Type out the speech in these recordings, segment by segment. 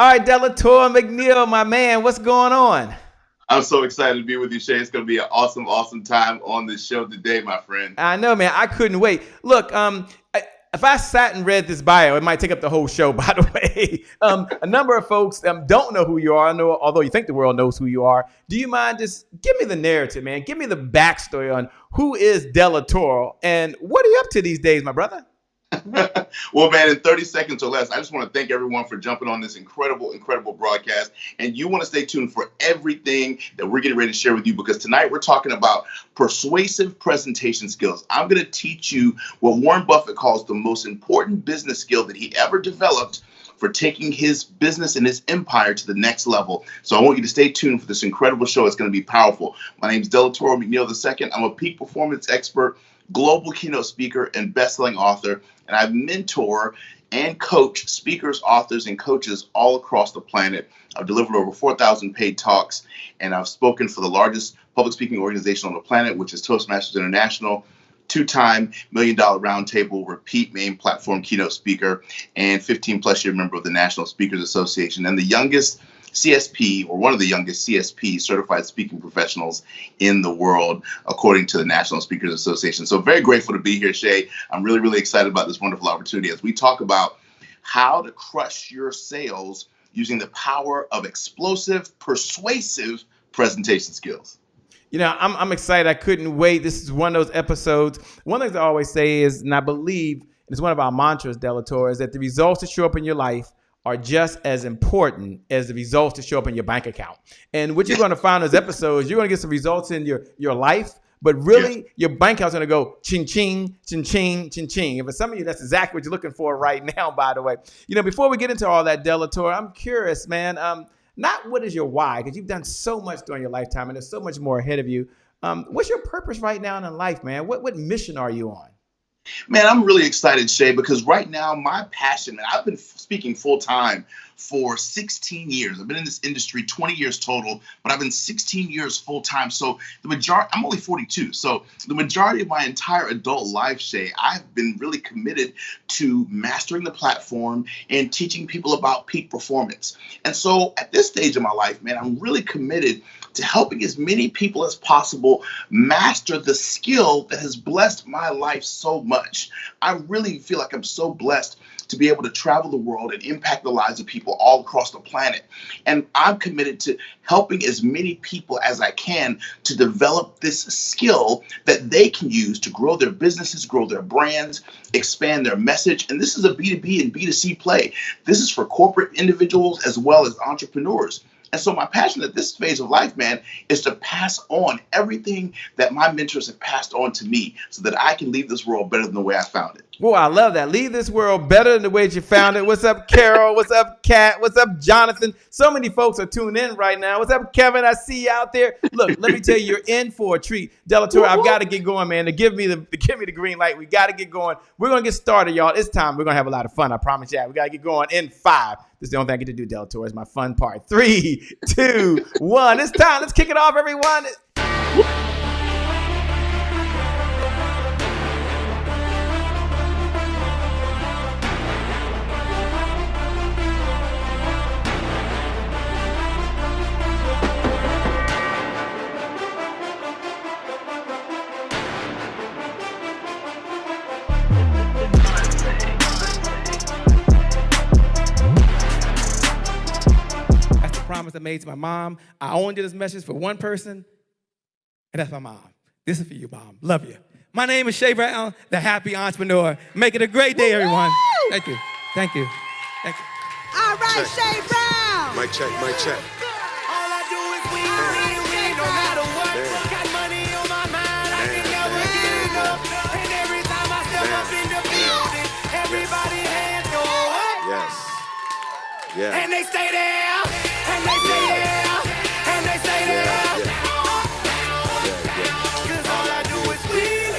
All right, Delatorro McNeal, my man, what's going on? I'm so excited to be with you, Shay. It's going to be an awesome time on this show today, my friend. I know, man. I couldn't wait. Look, if I sat and read this bio, it might take up the whole show, by the way. A number of folks don't know who you are, although you think the world knows who you are. Do you mind just give me the narrative, man? Give me the backstory on who is Delatorro and what are you up to these days, my brother? Well, man, in 30 seconds or less, I just want to thank everyone for jumping on this incredible broadcast. And you want to stay tuned for everything that we're getting ready to share with you, because tonight we're talking about persuasive presentation skills. I'm going to teach you what Warren Buffett calls the most important business skill that he ever developed for taking his business and his empire to the next level. So I want you to stay tuned for this incredible show. It's going to be powerful. My name is Delatorro McNeal II. I'm a peak performance expert, global keynote speaker, and best-selling author. And I mentor and coach speakers, authors, and coaches all across the planet. I've delivered over 4,000 paid talks, and I've spoken for the largest public speaking organization on the planet, which is Toastmasters International, two-time $1 Million Roundtable repeat main platform keynote speaker, and 15-plus year member of the National Speakers Association, and the youngest CSP, or one of the youngest CSP, certified speaking professionals in the world, according to the National Speakers Association. So very grateful to be here, Shay. I'm really excited about this wonderful opportunity as we talk about how to crush your sales using the power of explosive, persuasive presentation skills. You know, I'm excited. I couldn't wait. This is one of those episodes. One of the things I always say is, and I believe it's one of our mantras, Delatorro, is that the results that show up in your life are just as important as the results that show up in your bank account. And what you're going to find in those episodes, you're going to get some results in your life, but really your bank account's going to go ching, ching, ching, ching, ching, ching. And for some of you, that's exactly what you're looking for right now, by the way. You know, before we get into all that, Delatorro, I'm curious, man, not what is your why, because you've done so much during your lifetime and there's so much more ahead of you. What's your purpose right now in life, man? What mission are you on? Man, I'm really excited, Shay, because right now my passion, man, I've been speaking full time for 16 years. I've been in this industry 20 years total, but I've been 16 years full time. So the majority, I'm only 42. So the majority of my entire adult life, Shay, I've been really committed to mastering the platform and teaching people about peak performance. And so at this stage of my life, man, I'm really committed to helping as many people as possible master the skill that has blessed my life so much. I really feel like I'm so blessed to be able to travel the world and impact the lives of people all across the planet. And I'm committed to helping as many people as I can to develop this skill that they can use to grow their businesses, grow their brands, expand their message. And this is a B2B and B2C play. This is for corporate individuals as well as entrepreneurs. And so my passion at this phase of life, man, is to pass on everything that my mentors have passed on to me so that I can leave this world better than the way I found it. Well, I love that. Leave this world better than the way you found it. What's up, Carol? What's up, Kat? What's up, Jonathan? So many folks are tuned in right now. What's up, Kevin? I see you out there. Look, let me tell you, you're in for a treat. Delatorro, I've got to get going, man. To give me the green light. We got to get going. We're going to get started, y'all. It's time. We're going to have a lot of fun. I promise you. We got to get going in 5. This is the only thing I get to do, Delatorro. It's my fun part. 3, 2, 1. It's time. Let's kick it off, everyone. Promise I made to my mom. I only did this message for one person, and that's my mom. This is for you, Mom. Love you. My name is Shay Brown, the happy entrepreneur. Make it a great day, everyone. Thank you. Thank you. Thank you. All right, check. Shay Brown. Mic check, mic check. All I do is win, no matter what. Man. Got money on my mind, I can never get enough. And every time I step up in the building, everybody hands go up. Yes. Yeah. And they stay there. And they stay there, and they stay there. Cause all I do is win.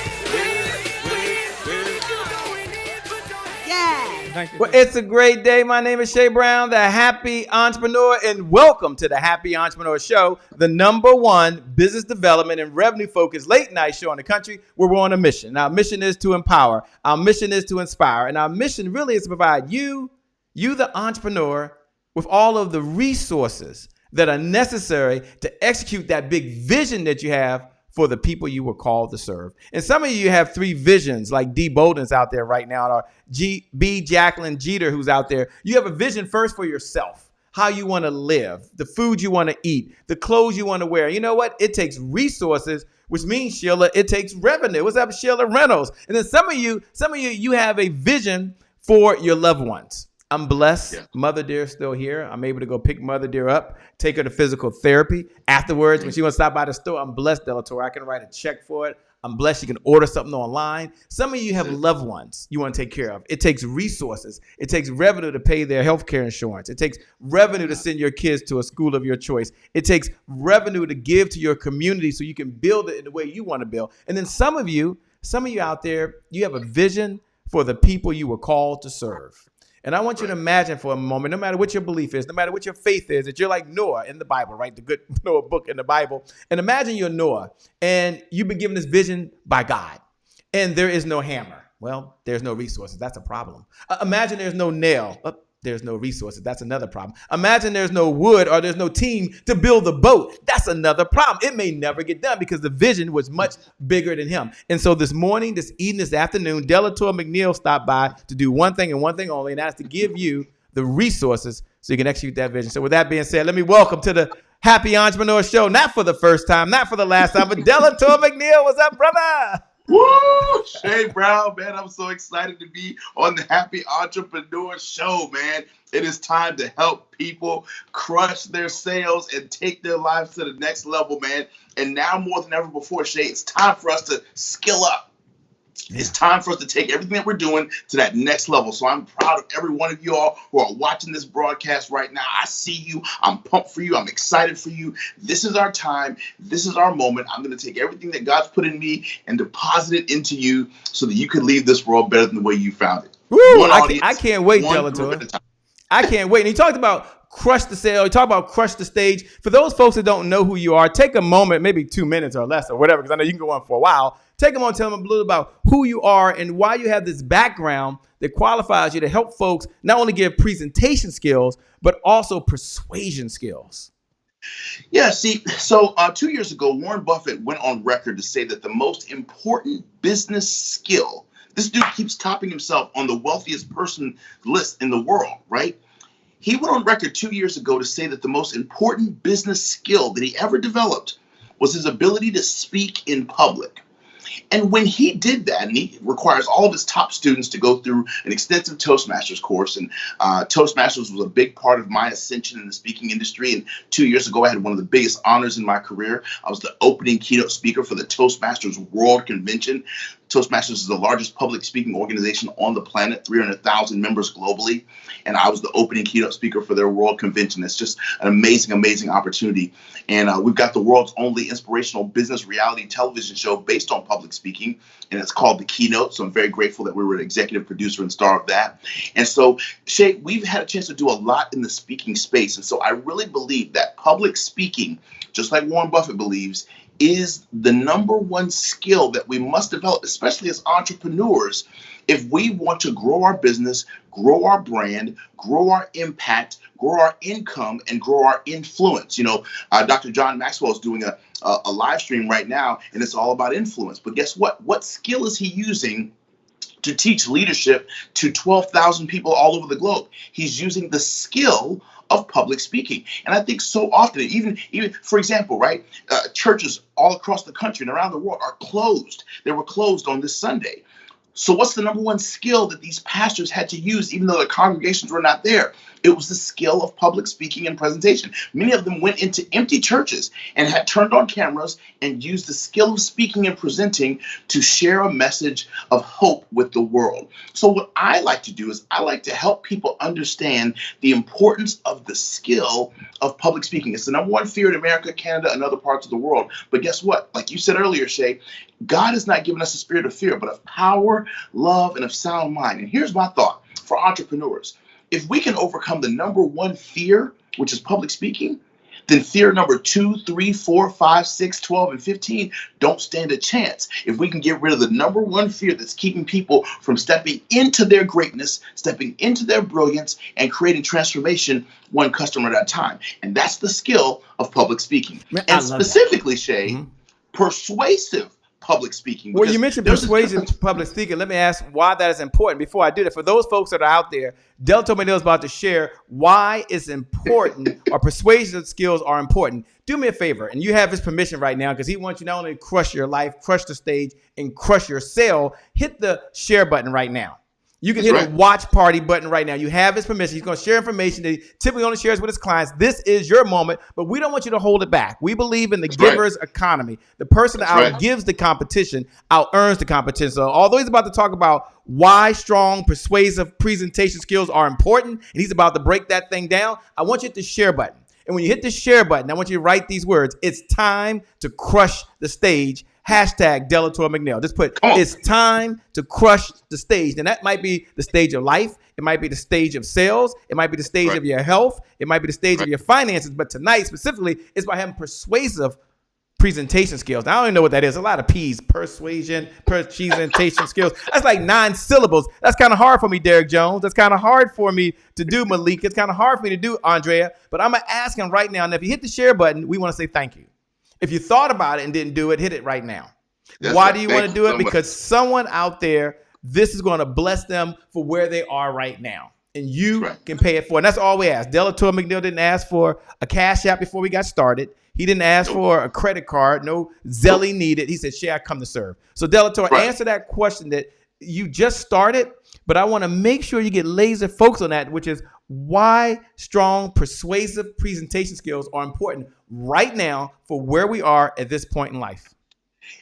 Yeah. Thank you. Well, it's a great day. My name is Shay Brown, the happy entrepreneur, and welcome to the Happy Entrepreneur Show, the #1 business development and revenue focused late night show in the country where we're on a mission. Our mission is to empower. Our mission is to inspire. And our mission really is to provide you the entrepreneur, with all of the resources that are necessary to execute that big vision that you have for the people you were called to serve. And some of you have 3 visions, like D. Bolden's out there right now, or B. Jacqueline Jeter, who's out there. You have a vision first for yourself, how you want to live, the food you want to eat, the clothes you want to wear. You know what? It takes resources, which means, Sheila, it takes revenue. What's up, Sheila Reynolds? And then some of you have a vision for your loved ones. I'm blessed. Yeah. Mother Dear's still here. I'm able to go pick Mother Dear up, take her to physical therapy. Afterwards, when she wants to stop by the store, I'm blessed, Delatorro. I can write a check for it. I'm blessed. You can order something online. Some of you have loved ones you want to take care of. It takes resources. It takes revenue to pay their health care insurance. It takes revenue to send your kids to a school of your choice. It takes revenue to give to your community so you can build it in the way you want to build. And then some of you out there, you have a vision for the people you were called to serve. And I want you to imagine for a moment, no matter what your belief is, no matter what your faith is, that you're like Noah in the Bible, right? The good Noah book in the Bible. And imagine you're Noah and you've been given this vision by God and there is no hammer. Well, there's no resources. That's a problem. Imagine there's no nail. There's no resources. That's another problem. Imagine there's no wood or there's no team to build the boat. That's another problem. It may never get done because the vision was much bigger than him. And so this morning, this evening, this afternoon, Delatorro McNeal stopped by to do one thing and one thing only, and that's to give you the resources so you can execute that vision. So with that being said, let me welcome to the Happy Entrepreneur Show, not for the first time, not for the last time, but Delatorro McNeal. What's up, brother? Woo! Shay Brown, man, I'm so excited to be on the Happy Entrepreneur Show, man. It is time to help people crush their sales and take their lives to the next level, man. And now more than ever before, Shay, it's time for us to skill up. It's time for us to take everything that we're doing to that next level. So I'm proud of every one of you all who are watching this broadcast right now. I see you. I'm pumped for you. I'm excited for you. This is our time. This is our moment. I'm going to take everything that God's put in me and deposit it into you so that you can leave this world better than the way you found it. Woo, I can't wait, Delatorro. I can't wait. And he talked about crush the sale. He talked about crush the stage. For those folks that don't know who you are, take a moment, maybe 2 minutes or less or whatever, because I know you can go on for a while. Take them on, tell them a little about who you are and why you have this background that qualifies you to help folks not only give presentation skills, but also persuasion skills. Yeah, see, so 2 years ago, Warren Buffett went on record to say that the most important business skill, this dude keeps topping himself on the wealthiest person list in the world, right? He went on record 2 years ago to say that the most important business skill that he ever developed was his ability to speak in public. And when he did that, and he requires all of his top students to go through an extensive Toastmasters course, and Toastmasters was a big part of my ascension in the speaking industry. And 2 years ago, I had one of the biggest honors in my career. I was the opening keynote speaker for the Toastmasters World Convention. Toastmasters is the largest public speaking organization on the planet, 300,000 members globally. And I was the opening keynote speaker for their world convention. It's just an amazing, amazing opportunity. And we've got the world's only inspirational business reality television show based on public speaking, and it's called the Keynote. So I'm very grateful that we were an executive producer and star of that. And so, Shay, we've had a chance to do a lot in the speaking space. And so I really believe that public speaking, just like Warren Buffett believes, is the number one skill that we must develop, especially as entrepreneurs, if we want to grow our business, grow our brand, grow our impact, grow our income, and grow our influence. You know, Dr. John Maxwell is doing a live stream right now, and it's all about influence. But guess what? What skill is he using to teach leadership to 12,000 people all over the globe? He's using the skill of public speaking. And I think so often, even for example, right, churches all across the country and around the world are closed. They were closed on this Sunday. So what's the number one skill that these pastors had to use, even though the congregations were not there? It was the skill of public speaking and presentation. Many of them went into empty churches and had turned on cameras and used the skill of speaking and presenting to share a message of hope with the world. So what I like to do is I like to help people understand the importance of the skill of public speaking. It's the number one fear in America, Canada, and other parts of the world. But guess what? Like you said earlier, Shay, God has not given us a spirit of fear, but of power, love, and of sound mind. And here's my thought for entrepreneurs. If we can overcome the number one fear, which is public speaking, then fear number 2, 3, 4, 5, 6, 12, and 15 don't stand a chance. If we can get rid of the number one fear that's keeping people from stepping into their greatness, stepping into their brilliance, and creating transformation one customer at a time. And that's the skill of public speaking. Man, and specifically, Shay, persuasive public speaking. Well, you mentioned persuasive public speaking. Let me ask why that is important. Before I do that, for those folks that are out there, Delatorro McNeal is about to share why it's important or persuasive skills are important. Do me a favor, and you have his permission right now because he wants you not only to crush your life, crush the stage, and crush your sale. Hit the share button right now. You can hit a watch party button right now. You have his permission. He's going to share information that he typically only shares with his clients. This is your moment, but we don't want you to hold it back. We believe in the giver's economy. The person that outgives the competition out-earns the competition. So although he's about to talk about why strong, persuasive presentation skills are important, and he's about to break that thing down, I want you to hit the share button. And when you hit the share button, I want you to write these words. It's time to crush the stage. Hashtag Delatorro McNeal. Just put, it's time to crush the stage. And that might be the stage of life. It might be the stage of sales. It might be the stage of your health. It might be the stage of your finances. But tonight, specifically, it's by having persuasive presentation skills. Now, I don't even know what that is. A lot of P's. Persuasion, presentation skills. That's like 9 syllables. That's kind of hard for me, Derek Jones. That's kind of hard for me to do, Malik. It's kind of hard for me to do, Andrea. But I'm going to ask him right now. And if you hit the share button, we want to say thank you. If you thought about it and didn't do it, hit it right now. Why do you want to do it? Because someone out there, this is going to bless them for where they are right now. And you can pay it for. And that's all we ask. Delatorro McNeal didn't ask for a cash app before we got started. He didn't ask for a credit card. No Zelly needed. He said, Shay, I come to serve. So Delatorro, answer that question that you just started. But I want to make sure you get laser focused on that, which is why strong, persuasive presentation skills are important right now for where we are at this point in life.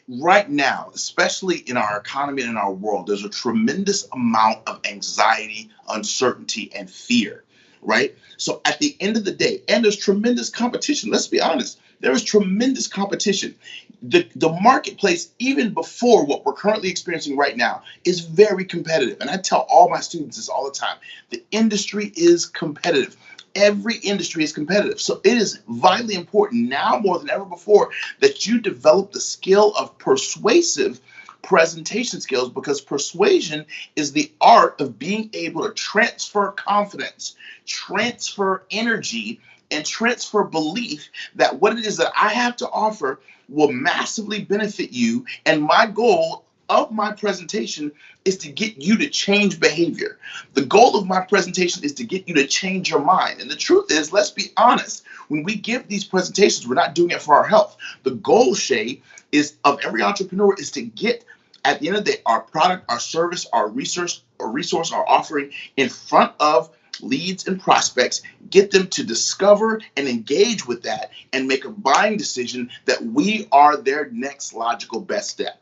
Right now, especially in our economy and in our world, there's a tremendous amount of anxiety, uncertainty, and fear, right? So at the end of the day, and there's tremendous competition. Let's be honest. There is tremendous competition. The marketplace, even before what we're currently experiencing right now, is very competitive. And I tell all my students this all the time. The industry is competitive. Every industry is competitive. So it is vitally important now more than ever before that you develop the skill of persuasive presentation skills, because persuasion is the art of being able to transfer confidence, transfer energy, and transfer belief that what it is that I have to offer will massively benefit you. And my goal of my presentation is to get you to change behavior. The goal of my presentation is to get you to change your mind. And the truth is, let's be honest, when we give these presentations, we're not doing it for our health. The goal, Shay, is of every entrepreneur is to get, at the end of the day, our product, our service, our resource, our offering in front of leads and prospects, get them to discover and engage with that and make a buying decision that we are their next logical best step.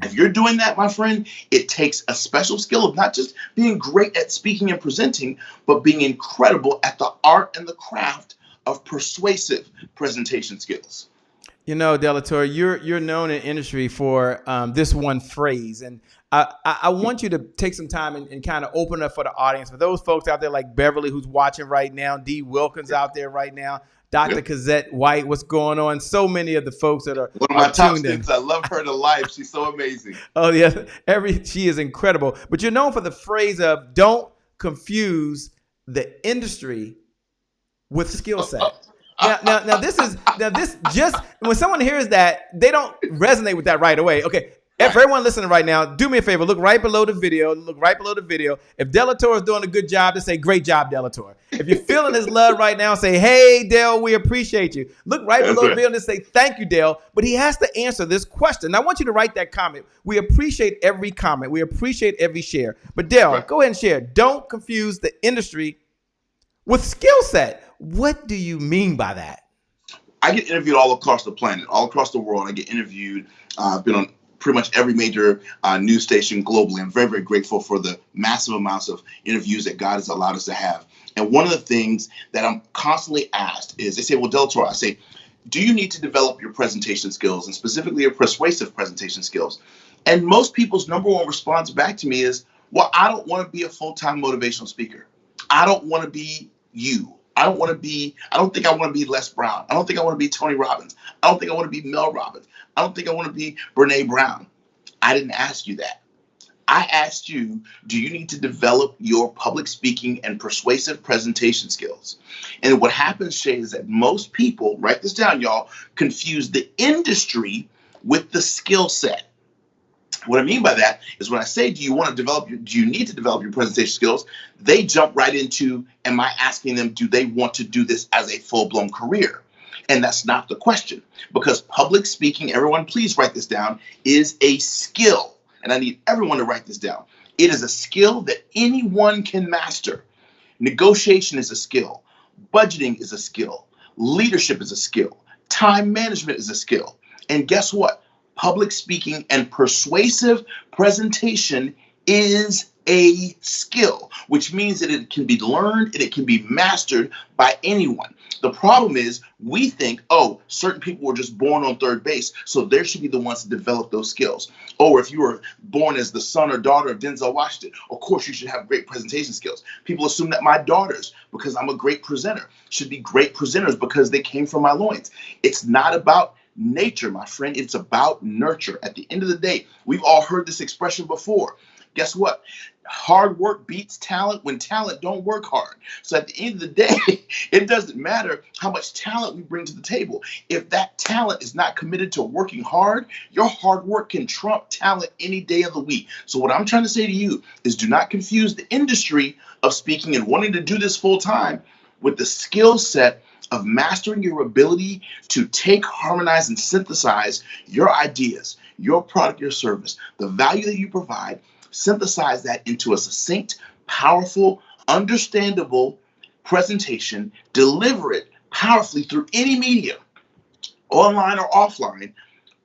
If you're doing that, my friend, it takes a special skill of not just being great at speaking and presenting, but being incredible at the art and the craft of persuasive presentation skills. You know, Delatorro, you're known in industry for this one phrase, and I want you to take some time and kind of open up for the audience. For those folks out there like Beverly, who's watching right now, D. Wilkins out there right now, Dr. Cazette White, what's going on? So many of the folks that are one of my top students. I love her to life. She's so amazing. Oh yeah, she is incredible. But you're known for the phrase of don't confuse the industry with skill set. Now this just when someone hears that, they don't resonate with that right away. Okay. If everyone listening right now, do me a favor. Look right below the video. If Delatorro is doing a good job, just say, great job, Delatorro. If you're feeling his love right now, say, hey, Del, we appreciate you. Look right below the video and just say, thank you, Del. But he has to answer this question. I want you to write that comment. We appreciate every comment. We appreciate every share. But Del, go ahead and share. Don't confuse the industry with skill set. What do you mean by that? I get interviewed all across the planet, all across the world. I get interviewed. I've been on pretty much every major news station globally. I'm very, very grateful for the massive amounts of interviews that God has allowed us to have. And one of the things that I'm constantly asked is, they say, well, Delatorro, I say, do you need to develop your presentation skills, and specifically your persuasive presentation skills? And most people's number one response back to me is, well, I don't want to be a full-time motivational speaker. I don't want to be you. I don't think I want to be Les Brown. I don't think I want to be Tony Robbins. I don't think I want to be Mel Robbins. I don't think I want to be Brene Brown. I didn't ask you that. I asked you, do you need to develop your public speaking and persuasive presentation skills? And what happens, Shay, is that most people, write this down, y'all, confuse the industry with the skill set. What I mean by that is when I say, do you need to develop your presentation skills? They jump right into, am I asking them, do they want to do this as a full-blown career? And that's not the question, because public speaking, everyone please write this down, is a skill. And I need everyone to write this down. It is a skill that anyone can master. Negotiation is a skill. Budgeting is a skill. Leadership is a skill. Time management is a skill. And guess what? Public speaking and persuasive presentation is a skill, which means that it can be learned and it can be mastered by anyone. The problem is we think, oh, certain people were just born on third base, so they should be the ones to develop those skills. Or if you were born as the son or daughter of Denzel Washington, of course you should have great presentation skills. People assume that my daughters, because I'm a great presenter, should be great presenters because they came from my loins. It's not about nature, my friend. It's about nurture. At the end of the day, we've all heard this expression before. Guess what? Hard work beats talent when talent don't work hard. So at the end of the day, it doesn't matter how much talent we bring to the table. If that talent is not committed to working hard, your hard work can trump talent any day of the week. So what I'm trying to say to you is do not confuse the industry of speaking and wanting to do this full time with the skill set of mastering your ability to take, harmonize, and synthesize your ideas, your product, your service, the value that you provide. Synthesize that into a succinct, powerful, understandable presentation, deliver it powerfully through any medium, online or offline,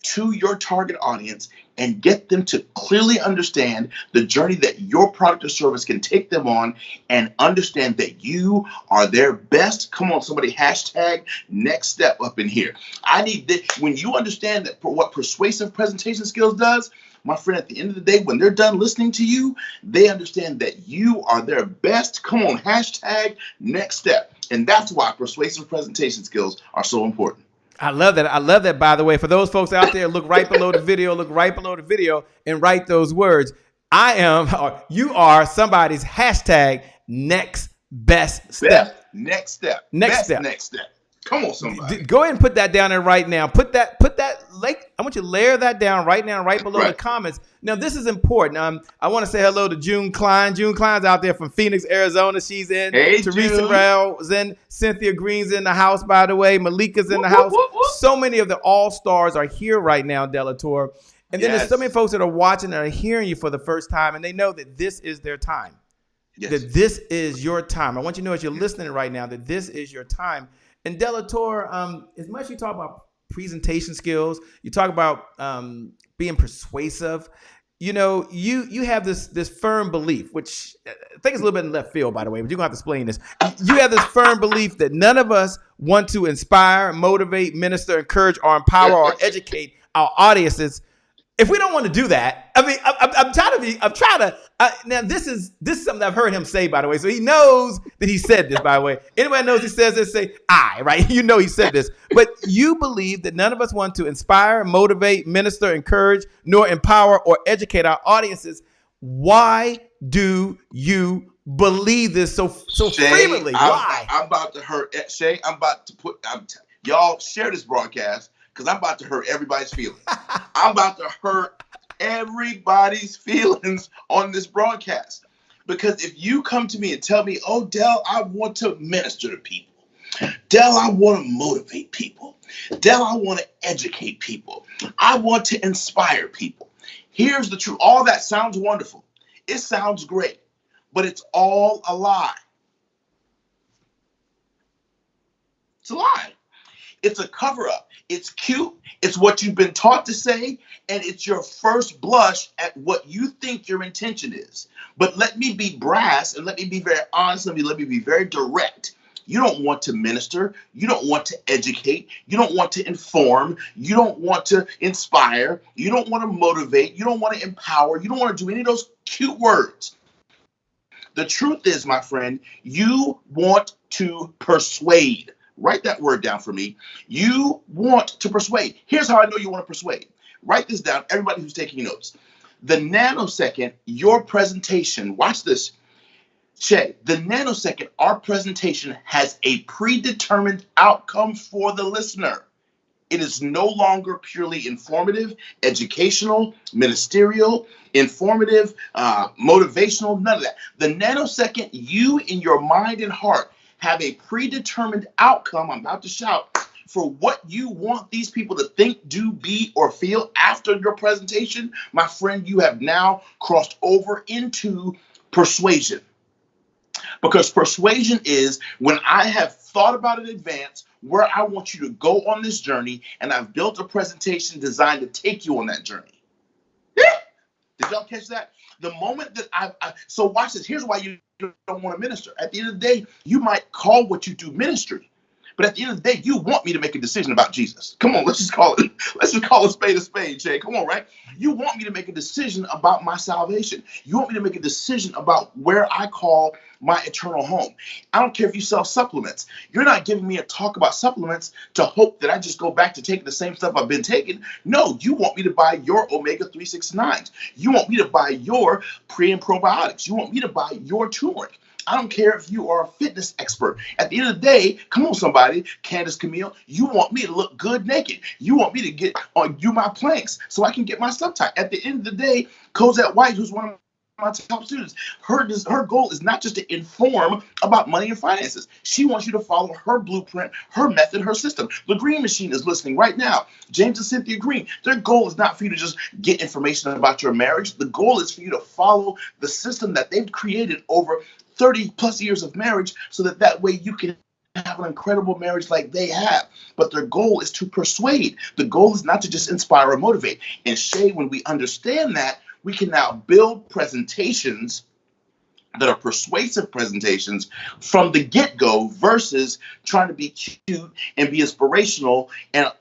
to your target audience and get them to clearly understand the journey that your product or service can take them on and understand that you are their best. Come on, somebody, hashtag next step up in here. I need that. When you understand that what persuasive presentation skills does, my friend, at the end of the day, when they're done listening to you, they understand that you are their best. Come on, hashtag next step. And that's why persuasive presentation skills are so important. I love that. I love that, by the way. For those folks out there, look right below the video, and write those words. I am, or you are somebody's hashtag next best step. Next step. Next step. Next step. Come on, somebody. Go ahead and put that down there right now. Put that like, I want you to layer that down right now, right below the comments. Now, this is important. I want to say hello to June Klein. June Klein's out there from Phoenix, Arizona. She's in. Hey, Teresa June. Rowell's in. Cynthia Green's in the house, by the way. Malika's in the house. So many of the all-stars are here right now, Delatorro. And then there's so many folks that are watching that are hearing you for the first time, and they know that this is their time. Yes. That this is your time. I want you to know as you're listening right now that this is your time. And Delatorro, as much as you talk about presentation skills, you talk about being persuasive, you know, you have this firm belief, which I think is a little bit in left field, by the way, but you're going to have to explain this. You have this firm belief that none of us want to inspire, motivate, minister, encourage, or empower, or educate our audiences if we don't want to do that. I mean, now this is something I've heard him say, by the way. So he knows that he said this, by the way. Anybody knows he says this, say I, right? You know he said this. But you believe that none of us want to inspire, motivate, minister, encourage, nor empower or educate our audiences. Why do you believe this so Shay, frequently? Why? I'm about to hurt Shay. Y'all share this broadcast, because I'm about to hurt everybody's feelings. I'm about to hurt everybody's feelings on this broadcast. Because if you come to me and tell me, oh, Del, I want to minister to people. Del, I want to motivate people. Del, I want to educate people. I want to inspire people. Here's the truth. All that sounds wonderful. It sounds great. But it's all a lie. It's a lie. It's a cover-up. It's cute. It's what you've been taught to say, and it's your first blush at what you think your intention is. But let me be brass, and let me be very honest. Let me be very direct. You don't want to minister. You don't want to educate. You don't want to inform. You don't want to inspire. You don't want to motivate. You don't want to empower. You don't want to do any of those cute words. The truth is, my friend, you want to persuade. Write that word down for me. You want to persuade. Here's how I know you want to persuade. Write this down, everybody who's taking notes. The nanosecond your presentation, watch this, Shay, the nanosecond our presentation has a predetermined outcome for the listener. It is no longer purely informative, educational, ministerial, informative, motivational, none of that. The nanosecond you in your mind and heart have a predetermined outcome, I'm about to shout, for what you want these people to think, do, be, or feel after your presentation, my friend, you have now crossed over into persuasion. Because persuasion is when I have thought about in advance where I want you to go on this journey, and I've built a presentation designed to take you on that journey. Yeah. Did y'all catch that? The moment that so watch this. Here's why you don't want to minister. At the end of the day, you might call what you do ministry, but at the end of the day, you want me to make a decision about Jesus. Come on, let's just call a spade, Jay. Come on, right? You want me to make a decision about my salvation. You want me to make a decision about where I call my eternal home. I don't care if you sell supplements. You're not giving me a talk about supplements to hope that I just go back to taking the same stuff I've been taking. No, you want me to buy your omega-3, 6, 9s. You want me to buy your pre and probiotics. You want me to buy your turmeric. I don't care if you are a fitness expert. At the end of the day, come on, somebody, Candace Camille, you want me to look good naked. You want me to get on my planks so I can get my stuff tight. At the end of the day, Cosette White, who's one of my top students, her goal is not just to inform about money and finances. She wants you to follow her blueprint, her method, her system. The Green Machine is listening right now. James and Cynthia Green, their goal is not for you to just get information about your marriage. The goal is for you to follow the system that they've created over 30 plus years of marriage so that way you can have an incredible marriage like they have. But their goal is to persuade. The goal is not to just inspire or motivate. And Shay, when we understand that, we can now build presentations that are persuasive presentations from the get-go versus trying to be cute and be inspirational and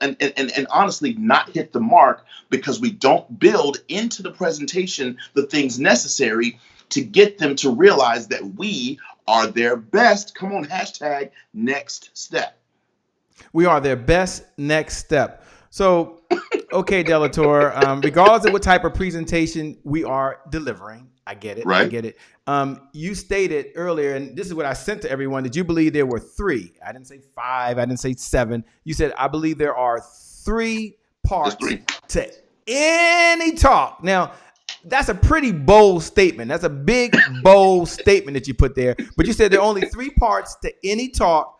honestly not hit the mark because we don't build into the presentation the things necessary to get them to realize that we are their best, come on, hashtag, next step. We are their best next step. So, okay, Delatorro, regardless of what type of presentation we are delivering, I get it. Right. I get it. You stated earlier, and this is what I sent to everyone, that you believe there were 3. I didn't say 5. I didn't say 7. You said, I believe there are 3 parts to any talk. Now, that's a pretty bold statement. That's a big, bold statement that you put there. But you said there are only 3 parts to any talk.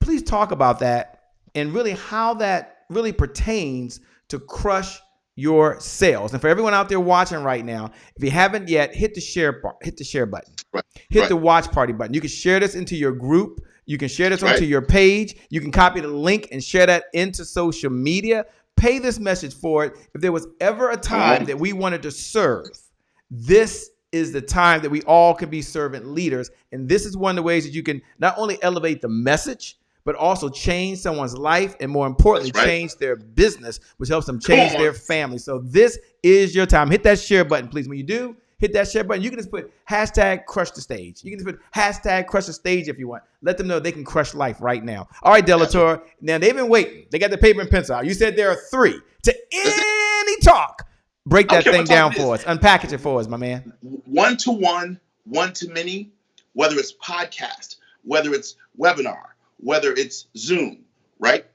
Please talk about that and really how that really pertains to crush your sales. And for everyone out there watching right now, if you haven't yet, hit the share button. Hit the watch party button. You can share this into your group. You can share this onto your page. You can copy the link and share that into social media. Pay this message forward. If there was ever a time that we wanted to serve, this is the time that we all can be servant leaders. And this is one of the ways that you can not only elevate the message, but also change someone's life and, more importantly, change their business, which helps them change their family. So this is your time. Hit that share button, please. When you do, hit that share button. You can just put hashtag crush the stage. You can just put hashtag crush the stage if you want. Let them know they can crush life right now. All right, Delatorro. Now, they've been waiting. They got the paper and pencil out. You said there are 3 to any talk. Break that thing down for us. Unpackage it for us, my man. One-to-one, one-to-many, whether it's podcast, whether it's webinar, whether it's Zoom, right?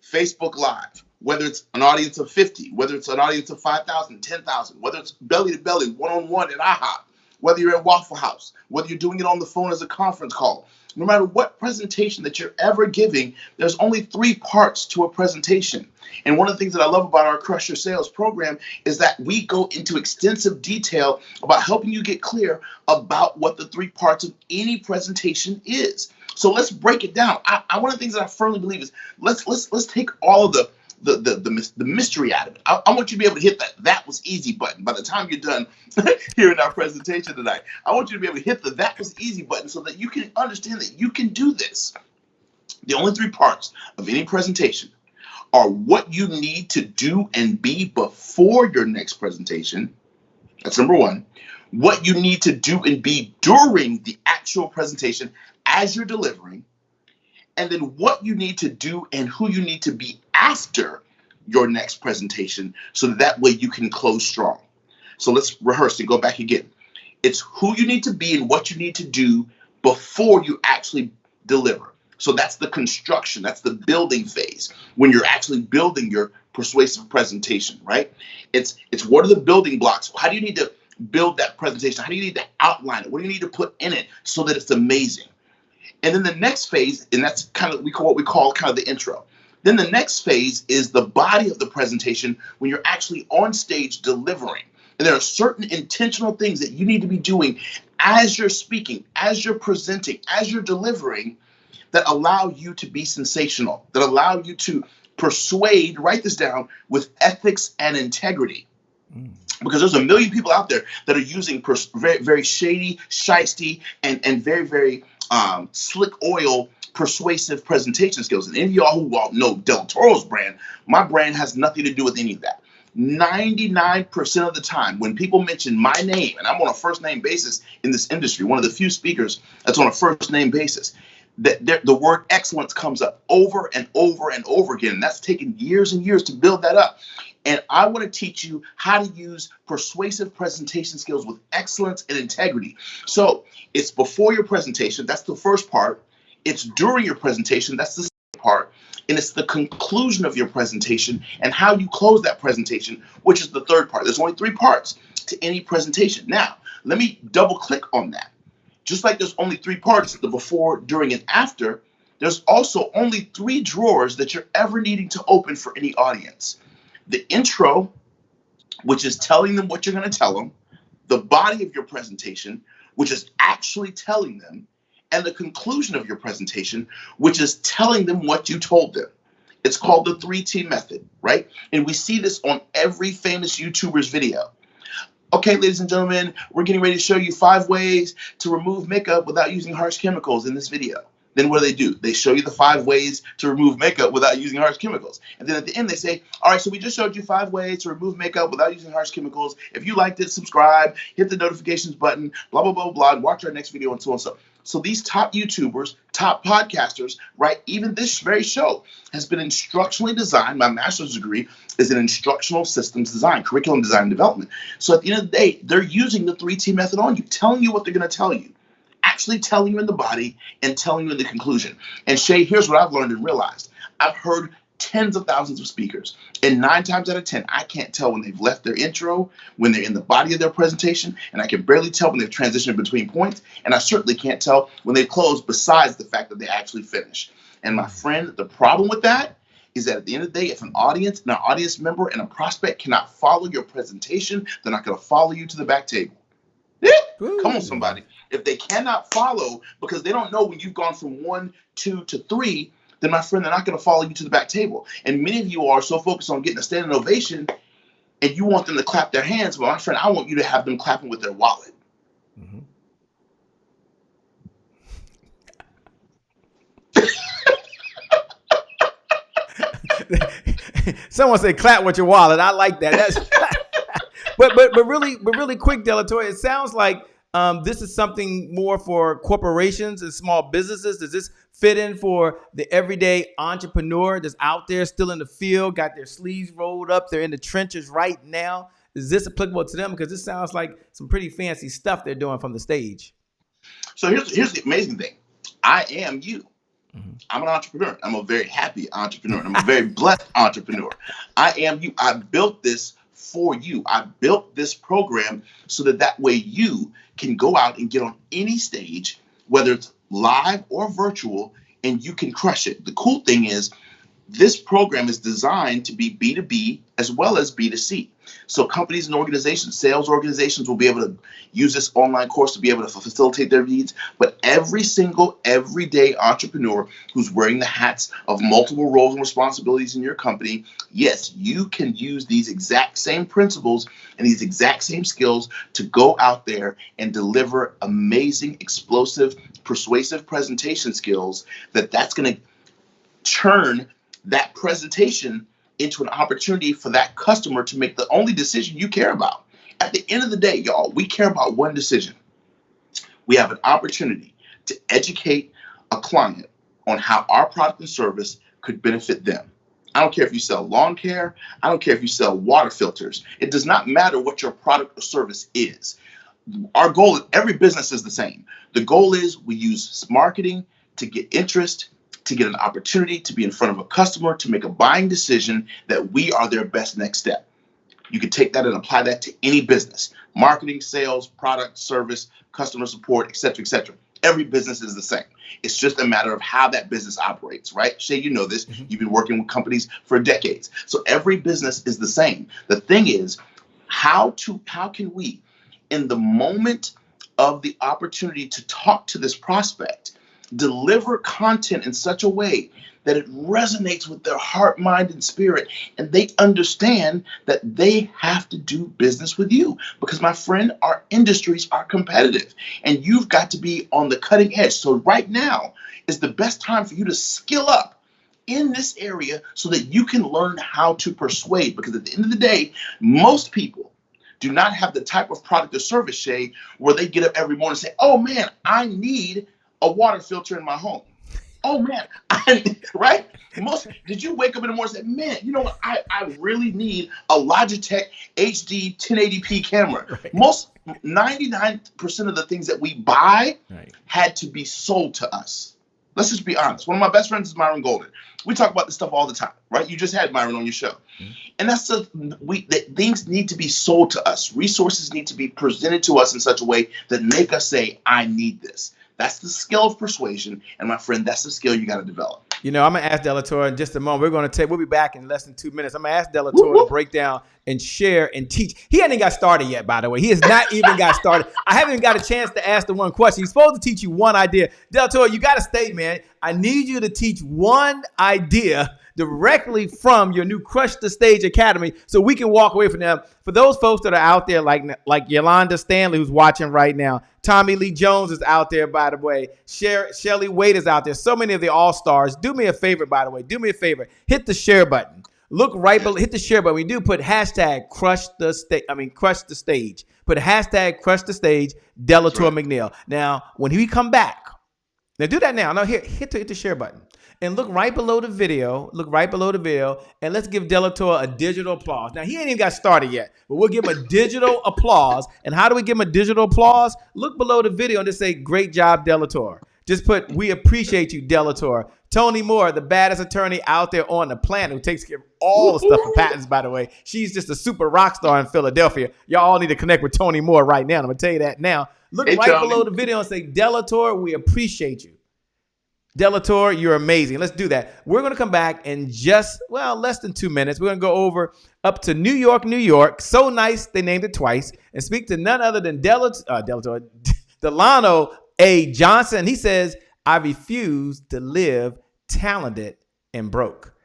Facebook Live, whether it's an audience of 50, whether it's an audience of 5,000, 10,000, whether it's belly to belly, one-on-one at IHOP, whether you're at Waffle House, whether you're doing it on the phone as a conference call, no matter what presentation that you're ever giving, there's only 3 parts to a presentation. And one of the things that I love about our Crush Your Sales program is that we go into extensive detail about helping you get clear about what the 3 parts of any presentation is. So let's break it down. One of the things that I firmly believe is let's take all of the mystery out of it. I want you to be able to hit that was easy button by the time you're done hearing our presentation tonight. I want you to be able to hit the that was easy button so that you can understand that you can do this. The only 3 parts of any presentation are what you need to do and be before your next presentation. That's number 1. what you need to do and be during the actual presentation as you're delivering, and then what you need to do and who you need to be after your next presentation, so that way you can close strong. So let's rehearse and go back again. It's who you need to be and what you need to do before you actually deliver. So that's the construction, that's the building phase, when you're actually building your persuasive presentation, right? It's what are the building blocks? How do you need to build that presentation? How do you need to outline it? What do you need to put in it so that it's amazing? And then the next phase, and that's kind of what we call kind of the intro. Then the next phase is the body of the presentation, when you're actually on stage delivering. And there are certain intentional things that you need to be doing as you're speaking, as you're presenting, as you're delivering, that allow you to be sensational, that allow you to persuade, write this down, with ethics and integrity. Because there's a million people out there that are using very, very shady, shisty, and very, very slick oil persuasive presentation skills. And any of y'all who know Delatorro's brand, my brand has nothing to do with any of that. 99% of the time when people mention my name, and I'm on a first name basis in this industry, one of the few speakers that's on a first name basis, that the word excellence comes up over and over and over again. And that's taken years and years to build that up. And I want to teach you how to use persuasive presentation skills with excellence and integrity. So it's before your presentation, that's the first part. It's during your presentation, that's the second part. And it's the conclusion of your presentation and how you close that presentation, which is the third part. There's only 3 parts to any presentation. Now, let me double click on that. Just like there's only 3 parts, the before, during, and after, there's also only 3 drawers that you're ever needing to open for any audience. The intro, which is telling them what you're going to tell them, the body of your presentation, which is actually telling them, and the conclusion of your presentation, which is telling them what you told them. It's called the 3T method, right? And we see this on every famous YouTuber's video. Okay, ladies and gentlemen, we're getting ready to show you 5 ways to remove makeup without using harsh chemicals in this video. Then what do? They show you the 5 ways to remove makeup without using harsh chemicals. And then at the end they say, all right, so we just showed you 5 ways to remove makeup without using harsh chemicals. If you liked it, subscribe, hit the notifications button, blah, blah, blah, blah, and watch our next video, and so on and so on. So these top YouTubers, top podcasters, right, even this very show has been instructionally designed. My master's degree is in instructional systems design, curriculum design and development. So at the end of the day, they're using the 3T method on you, telling you what they're going to tell you, actually telling you in the body and telling you in the conclusion. And Shay, here's what I've learned and realized. I've heard tens of thousands of speakers, and 9 times out of 10, I can't tell when they've left their intro, when they're in the body of their presentation, and I can barely tell when they've transitioned between points, and I certainly can't tell when they close, besides the fact that they actually finish. And my friend, the problem with that is that at the end of the day, if an audience and an audience member and a prospect cannot follow your presentation, they're not going to follow you to the back table. Yeah. Come on, somebody. If they cannot follow because they don't know when you've gone from 1, 2 to 3, then my friend, they're not going to follow you to the back table. And many of you are so focused on getting a standing ovation and you want them to clap their hands. But my friend, I want you to have them clapping with their wallet. Mm-hmm. Someone said clap with your wallet. I like that. That's but really quick, Delatorro, it sounds like this is something more for corporations and small businesses. Does this fit in for the everyday entrepreneur that's out there still in the field, got their sleeves rolled up, they're in the trenches right now? Is this applicable to them? Because this sounds like some pretty fancy stuff they're doing from the stage. So here's the amazing thing. I am you. Mm-hmm. I'm an entrepreneur. I'm a very happy entrepreneur. I'm a very blessed entrepreneur. I am you. I built this for you. I built this program so that way you can go out and get on any stage, whether it's live or virtual, and you can crush it. The cool thing is this program is designed to be B2B as well as B2C. So companies and organizations, sales organizations will be able to use this online course to be able to facilitate their needs. But every single everyday entrepreneur who's wearing the hats of multiple roles and responsibilities in your company, yes, you can use these exact same principles and these exact same skills to go out there and deliver amazing, explosive, persuasive presentation skills that's going to turn that presentation into an opportunity for that customer to make the only decision you care about. At the end of the day, y'all, we care about one decision. We have an opportunity to educate a client on how our product and service could benefit them. I don't care if you sell lawn care. I don't care if you sell water filters. It does not matter what your product or service is. Our goal, every business is the same. The goal is we use marketing to get interest, to get an opportunity to be in front of a customer, to make a buying decision that we are their best next step. You can take that and apply that to any business: marketing, sales, product, service, customer support, et cetera, et cetera. Every business is the same. It's just a matter of how that business operates, right? Shay, you know this. You've been working with companies for decades. So every business is the same. The thing is, how can we, in the moment of the opportunity to talk to this prospect, deliver content in such a way that it resonates with their heart, mind, and spirit, and they understand that they have to do business with you. Because, my friend, our industries are competitive, and you've got to be on the cutting edge. So right now is the best time for you to skill up in this area so that you can learn how to persuade. Because at the end of the day, most people do not have the type of product or service, Shay, where they get up every morning and say, oh man, I need a water filter in my home. Oh man, right? Did you wake up in the morning and say, man, you know what? I really need a Logitech HD 1080p camera. Right. Most 99% of the things that we buy had to be sold to us. Let's just be honest. One of my best friends is Myron Golden. We talk about this stuff all the time, right? You just had Myron on your show. And that's that things need to be sold to us. Resources need to be presented to us in such a way that make us say, I need this. That's the skill of persuasion. And my friend, that's the skill you got to develop. You know, I'm going to ask Delatorro in just a moment. We'll be back in less than 2 minutes. I'm going to ask Delatorro to break down and share and teach. He hasn't got started yet, by the way. He has not even got started. I haven't even got a chance to ask the one question. He's supposed to teach you one idea. Delatorro, you got to stay, man. I need you to teach one idea directly from your new Crush the Stage Academy so we can walk away from them. For those folks that are out there like Yolanda Stanley, who's watching right now, Tommy Lee Jones is out there, by the way. Shelly Wade is out there. So many of the all-stars. Do me a favor, by the way. Do me a favor. Hit the share button. Look right below. Hit the share button. We do put hashtag Crush the Stage. Put hashtag Crush the Stage, Delatorro McNeal. Now, when we come back, now do that now. Now hit the share button. And look right below the video. And let's give Delatorro a digital applause. Now, he ain't even got started yet, but we'll give him a digital applause. And how do we give him a digital applause? Look below the video and just say, great job, Delatorro. Just put, we appreciate you, Delatorro. Toni Moore, the baddest attorney out there on the planet, who takes care of all the stuff for patents, by the way. She's just a super rock star in Philadelphia. Y'all all need to connect with Toni Moore right now. I'm going to tell you that now. Look right below the video and say, Delatorro, we appreciate you. Delatorro, you're amazing. Let's do that. We're going to come back in less than 2 minutes. We're going to go over up to New York, New York. So nice, they named it twice. And speak to none other than Delano A. Johnson. He says, I refuse to live talented and broke.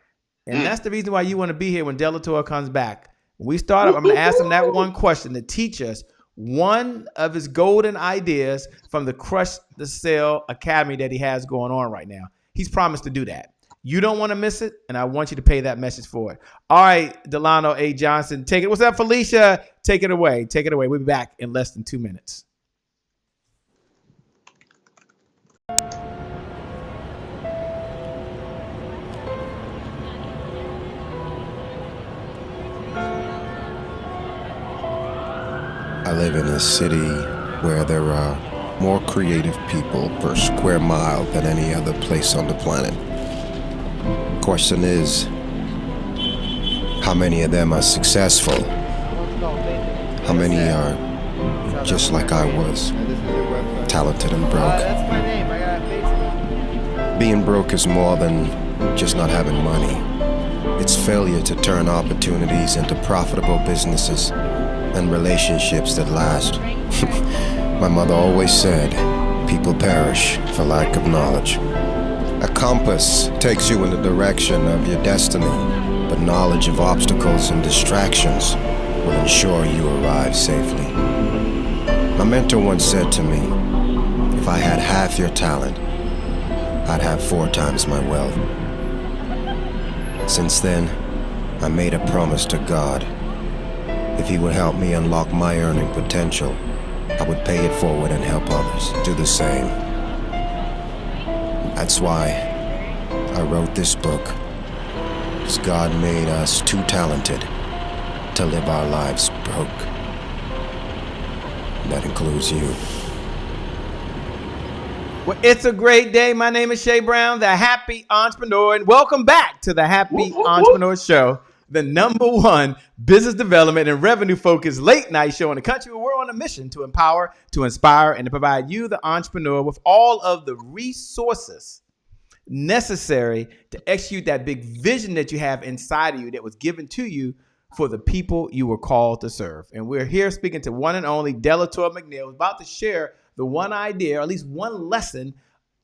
And that's the reason why you want to be here when Delatorro comes back. When we start up, I'm going to ask him that one question to teach us one of his golden ideas from the Crush the Sale Academy that he has going on right now. He's promised to do that. You don't want to miss it, and I want you to pay that message forward. All right, Delano A. Johnson, take it. What's up, Felicia? Take it away. We'll be back in less than 2 minutes. I live in a city where there are more creative people per square mile than any other place on the planet. Question is, how many of them are successful? How many are just like I was, talented and broke? Being broke is more than just not having money. It's failure to turn opportunities into profitable businesses and relationships that last. My mother always said, people perish for lack of knowledge. A compass takes you in the direction of your destiny, but knowledge of obstacles and distractions will ensure you arrive safely. My mentor once said to me, if I had half your talent, I'd have 4 times my wealth. Since then, I made a promise to God. If he would help me unlock my earning potential, I would pay it forward and help others do the same. That's why I wrote this book, because God made us too talented to live our lives broke. And that includes you. Well, it's a great day. My name is Shay Brown, the Happy Entrepreneur, and welcome back to the Happy Entrepreneur Show, the #1 business development and revenue-focused late-night show in the country where we're on a mission to empower, to inspire, and to provide you, the entrepreneur, with all of the resources necessary to execute that big vision that you have inside of you that was given to you for the people you were called to serve. And we're here speaking to one and only Delatorro McNeal, who's about to share the one idea, or at least one lesson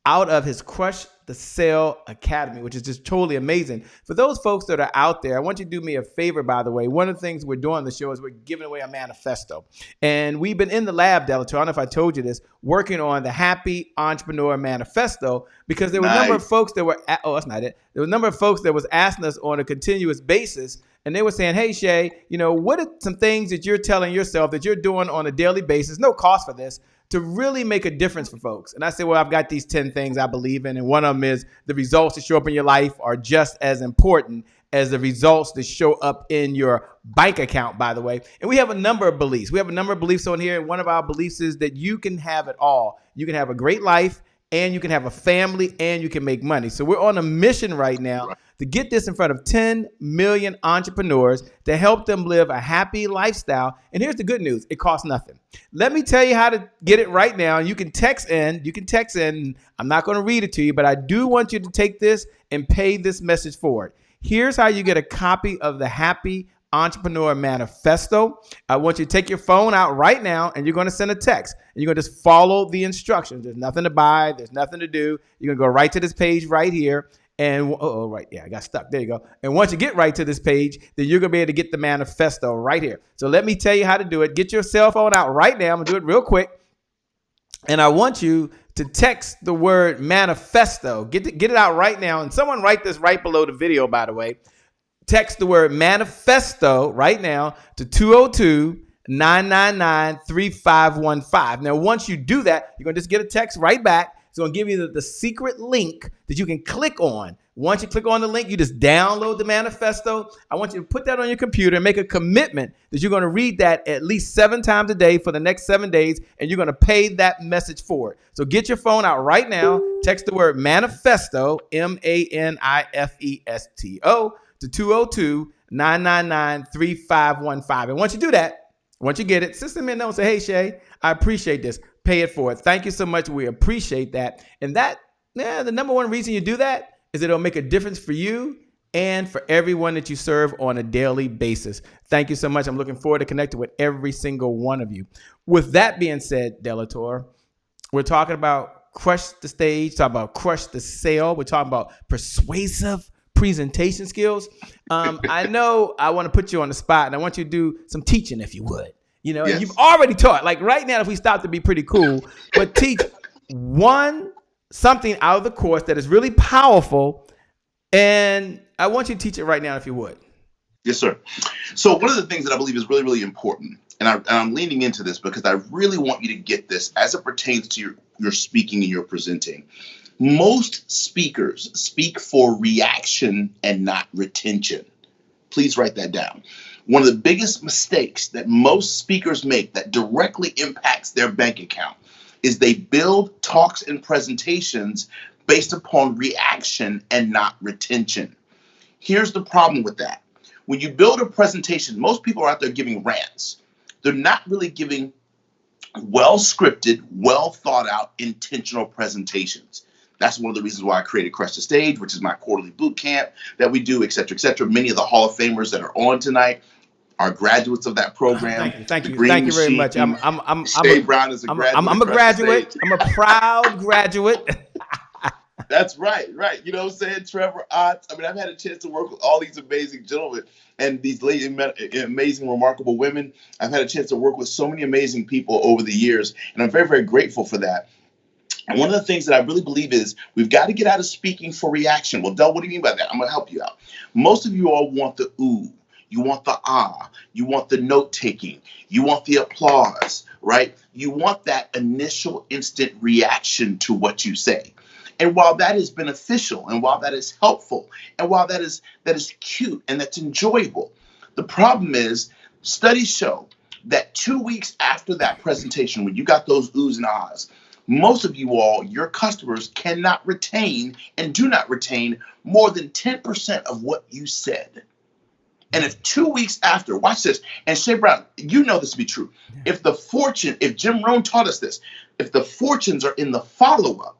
out of his Crush the Sale Academy, which is just totally amazing. For those folks that are out there, I want you to do me a favor, by the way. One of the things we're doing on the show is we're giving away a manifesto. And we've been in the lab, Delatorro, I don't know if I told you this, working on the Happy Entrepreneur Manifesto, because there were a number of folks that were, that's not it. There were a number of folks that was asking us on a continuous basis, and they were saying, hey, Shay, what are some things that you're telling yourself that you're doing on a daily basis, no cost for this, to really make a difference for folks? And I said, well, I've got these 10 things I believe in. And one of them is the results that show up in your life are just as important as the results that show up in your bank account, by the way. And we have a number of beliefs. We have a number of beliefs on here. And one of our beliefs is that you can have it all. You can have a great life, and you can have a family, and you can make money. So we're on a mission right now to get this in front of 10 million entrepreneurs to help them live a happy lifestyle. And here's the good news. It costs nothing. Let me tell you how to get it right now. You can text in. I'm not going to read it to you, but I do want you to take this and pay this message forward. Here's how you get a copy of the Happy Entrepreneur Manifesto. I want you to take your phone out right now, and you're going to send a text. And you're going to just follow the instructions. There's nothing to buy. There's nothing to do. You're going to go right to this page right here. And I got stuck. There you go. And once you get right to this page, then you're going to be able to get the manifesto right here. So let me tell you how to do it. Get your cell phone out right now. I'm going to do it real quick. And I want you to text the word manifesto. Get it out right now. And someone write this right below the video, by the way. Text the word manifesto right now to 202-999-3515. Now, once you do that, you're going to just get a text right back. It's going to give you the secret link that you can click on. Once you click on the link, you just download the manifesto. I want you to put that on your computer and make a commitment that you're going to read that at least 7 times a day for the next 7 days, and you're going to pay that message forward. So get your phone out right now. Text the word manifesto, manifesto, to 202-999-3515. And once you do that, once you get it, send me a note and say, hey, Shay, I appreciate this. Pay it forward. Thank you so much. We appreciate that. And the #1 reason you do that is it'll make a difference for you and for everyone that you serve on a daily basis. Thank you so much. I'm looking forward to connecting with every single one of you. With that being said, Delatorro, we're talking about Crush the Stage, talking about Crush the Sale. We're talking about persuasive presentation skills. I know I want to put you on the spot, and I want you to do some teaching, if you would. Yes. And you've already taught. Like right now, if we stop to be pretty cool, but teach something out of the course that is really powerful. And I want you to teach it right now, if you would. Yes, sir. So one of the things that I believe is really, really important, and I'm leaning into this because I really want you to get this as it pertains to your speaking and your presenting. Most speakers speak for reaction and not retention. Please write that down. One of the biggest mistakes that most speakers make that directly impacts their bank account is they build talks and presentations based upon reaction and not retention. Here's the problem with that. When you build a presentation, most people are out there giving rants. They're not really giving well-scripted, well-thought-out, intentional presentations. That's one of the reasons why I created Crush the Stage, which is my quarterly boot camp that we do, et cetera, et cetera. Many of the Hall of Famers that are on tonight are graduates of that program. Thank you very much. Shay Brown is a graduate. I'm a graduate. I'm a proud graduate. That's right. You know what I'm saying? Trevor Ott. I mean, I've had a chance to work with all these amazing gentlemen and these lady, amazing, remarkable women. I've had a chance to work with so many amazing people over the years, and I'm very, very grateful for that. And one of the things that I really believe is we've got to get out of speaking for reaction. Well, Del, what do you mean by that? I'm going to help you out. Most of you all want the ooh. You want the you want the note taking, you want the applause, right? You want that initial instant reaction to what you say. And while that is beneficial, and while that is helpful, and while that is cute and that's enjoyable, the problem is studies show that 2 weeks after that presentation, when you got those oohs and ahs, most of you all, your customers, cannot retain and do not retain more than 10% of what you said. And if 2 weeks after, watch this, and Shay Brown, you know this to be true. If Jim Rohn taught us this, if the fortunes are in the follow-up,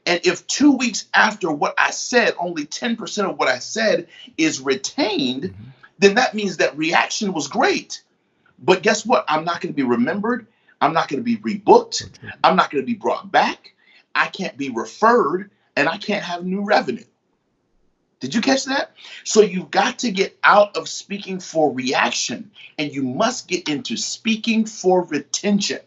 and if 2 weeks after what I said, only 10% of what I said is retained, then that means that reaction was great. But guess what? I'm not going to be remembered. I'm not going to be rebooked. I'm not going to be brought back. I can't be referred, and I can't have new revenue. Did you catch that? So you've got to get out of speaking for reaction, and you must get into speaking for retention.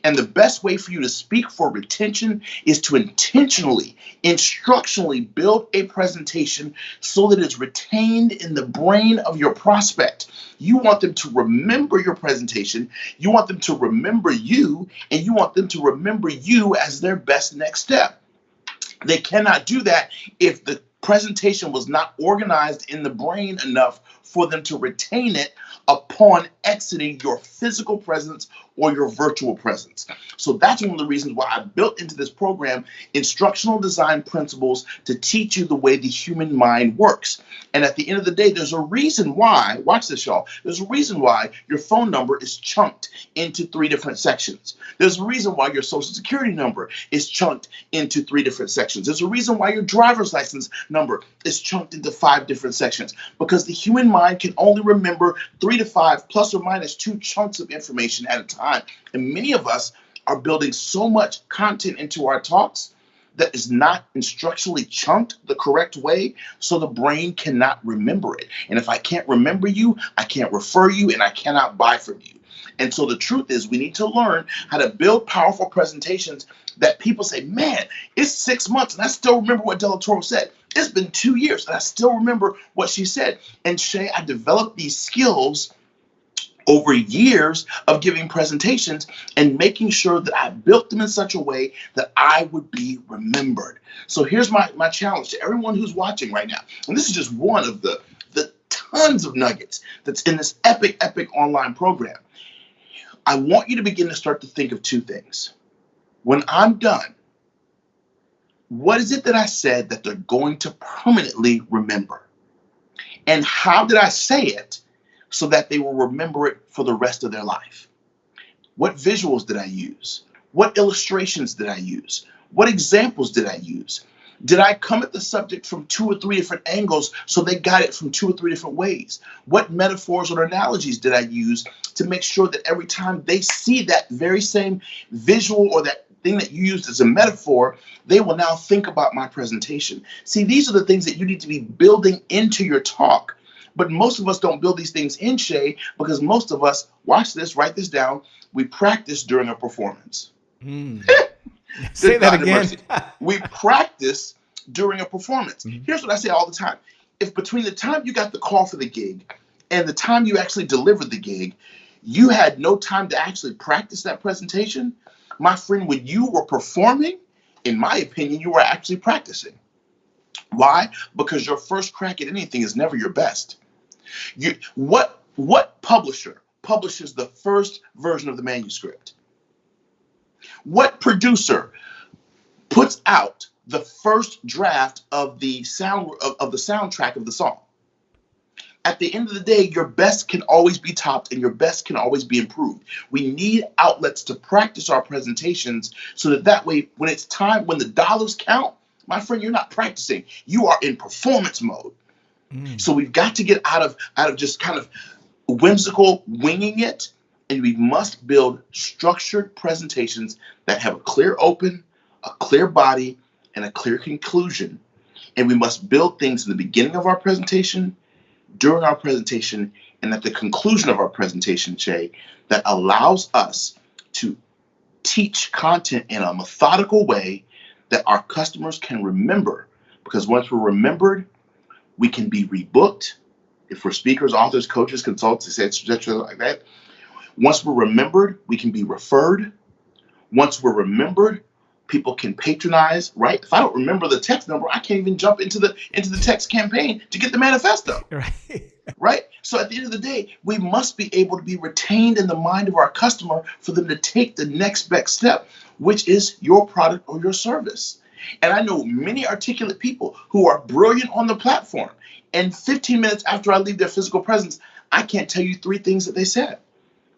And the best way for you to speak for retention is to intentionally, instructionally build a presentation so that it's retained in the brain of your prospect. You want them to remember your presentation, you want them to remember you, and you want them to remember you as their best next step. They cannot do that if the presentation was not organized in the brain enough for them to retain it upon exiting your physical presence or your virtual presence. So that's one of the reasons why I built into this program instructional design principles to teach you the way the human mind works. And at the end of the day, there's a reason why, watch this, y'all, there's a reason why your phone number is chunked into 3 different sections. There's a reason why your social security number is chunked into 3 different sections. There's a reason why your driver's license number is chunked into 5 different sections, because the human mind can only remember 3 to 5 plus or minus 2 chunks of information at a time. And many of us are building so much content into our talks that is not instructionally chunked the correct way, so the brain cannot remember it. And if I can't remember you, I can't refer you, and I cannot buy from you. And so the truth is, we need to learn how to build powerful presentations that people say, man, it's 6 months and I still remember what Delatorro said. It's been 2 years and I still remember what she said. And Shay, I developed these skills over years of giving presentations and making sure that I built them in such a way that I would be remembered. So here's my challenge to everyone who's watching right now. And this is just one of the tons of nuggets that's in this epic online program. I want you to begin to start to think of 2 things. When I'm done, what is it that I said that they're going to permanently remember? And how did I say it so that they will remember it for the rest of their life? What visuals did I use? What illustrations did I use? What examples did I use? Did I come at the subject from 2 or 3 different angles so they got it from 2 or 3 different ways? What metaphors or analogies did I use to make sure that every time they see that very same visual or that thing that you used as a metaphor, they will now think about my presentation? See, these are the things that you need to be building into your talk. But most of us don't build these things in, Shay, because most of us, watch this, write this down, we practice during a performance. Say that again. We practice during a performance. Here's what I say all the time. If between the time you got the call for the gig and the time you actually delivered the gig, you had no time to actually practice that presentation, my friend, when you were performing, in my opinion, you were actually practicing. Why? Because your first crack at anything is never your best. What publisher publishes the first version of the manuscript? What producer puts out the first draft of the soundtrack of the song? At the end of the day, your best can always be topped and your best can always be improved. We need outlets to practice our presentations so that way, when it's time, when the dollars count, my friend, you're not practicing. You are in performance mode. So we've got to get out of just kind of whimsical winging it, and we must build structured presentations that have a clear open, a clear body, and a clear conclusion. And we must build things in the beginning of our presentation, during our presentation, and at the conclusion of our presentation, Shay, that allows us to teach content in a methodical way that our customers can remember. Because once we're remembered, we can be rebooked, if we're speakers, authors, coaches, consultants, etc., like that, once we're remembered, we can be referred. Once we're remembered, people can patronize, right? If I don't remember the text number, I can't even jump into the text campaign to get the manifesto. Right. Right? So at the end of the day, we must be able to be retained in the mind of our customer for them to take the next best step, which is your product or your service. And I know many articulate people who are brilliant on the platform. And 15 minutes after I leave their physical presence, I can't tell you 3 things that they said.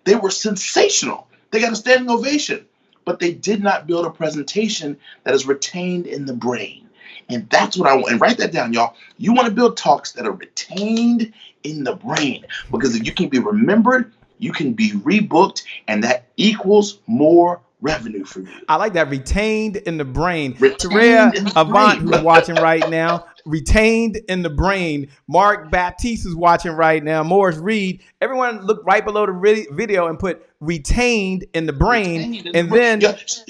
They were sensational. They got a standing ovation, but they did not build a presentation that is retained in the brain. And that's what I want. And write that down, y'all. You want to build talks that are retained in the brain, because if you can be remembered, you can be rebooked, and that equals more revenue for you. I like that. Retained in the brain. Retained Taria in the Avant, brain. who's watching right now, retained in the brain. Mark Baptiste is watching right now. Morris Reed. Everyone look right below the video and put retained in the brain. Retained in the brain.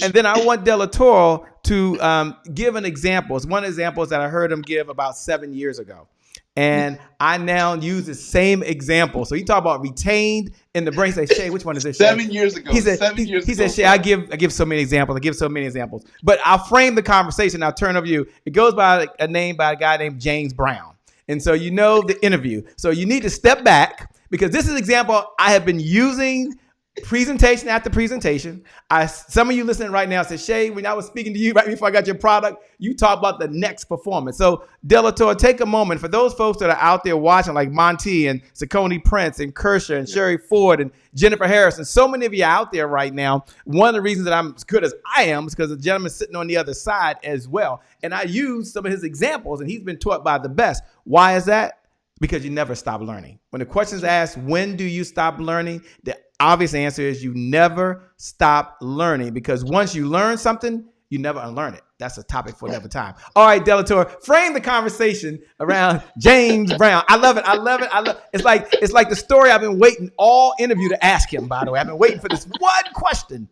And then I want Delatorro to give an example. It's one of the examples that I heard him give about 7 years ago. And I now use the same example. So he talked about retained in the brain. Say, Shay, which one is this? 7 years ago. He said, 7 years ago. He said, Shay, I give so many examples. But I'll frame the conversation. I'll turn over you. It goes by a guy named James Brown. And so you know the interview. So you need to step back, because this is an example I have been using presentation after presentation. Some of you listening right now said, Shay, when I was speaking to you right before I got your product, you talked about the next performance. So Delatorro, take a moment for those folks that are out there watching, like Monty and Saucony Prince and Kershaw and Sherry Ford and Jennifer Harrison. So many of you out there right now. One of the reasons that I'm as good as I am is because the gentleman's sitting on the other side as well. And I use some of his examples, and he's been taught by the best. Why is that? Because you never stop learning. When the question is asked, when do you stop learning? The obvious answer is you never stop learning, because once you learn something, you never unlearn it. That's a topic for another time. All right, Delatorro, frame the conversation around James Brown. I love it. It's like the story I've been waiting all interview to ask him, by the way. I've been waiting for this one question.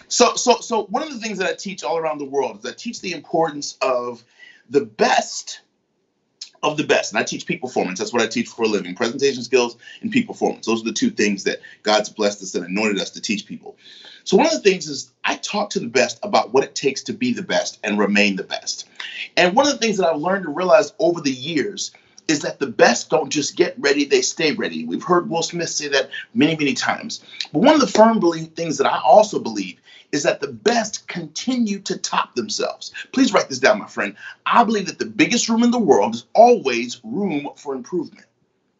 So one of the things that I teach all around the world is I teach the importance of the best of the best. And I teach peak performance. That's what I teach for a living. Presentation skills and peak performance. Those are the 2 things that God's blessed us and anointed us to teach people. So one of the things is I talk to the best about what it takes to be the best and remain the best. And one of the things that I've learned to realize over the years is that the best don't just get ready, they stay ready. We've heard Will Smith say that many, many times. But one of the firm things that I also believe is that the best continue to top themselves. Please write this down, my friend. I believe that the biggest room in the world is always room for improvement.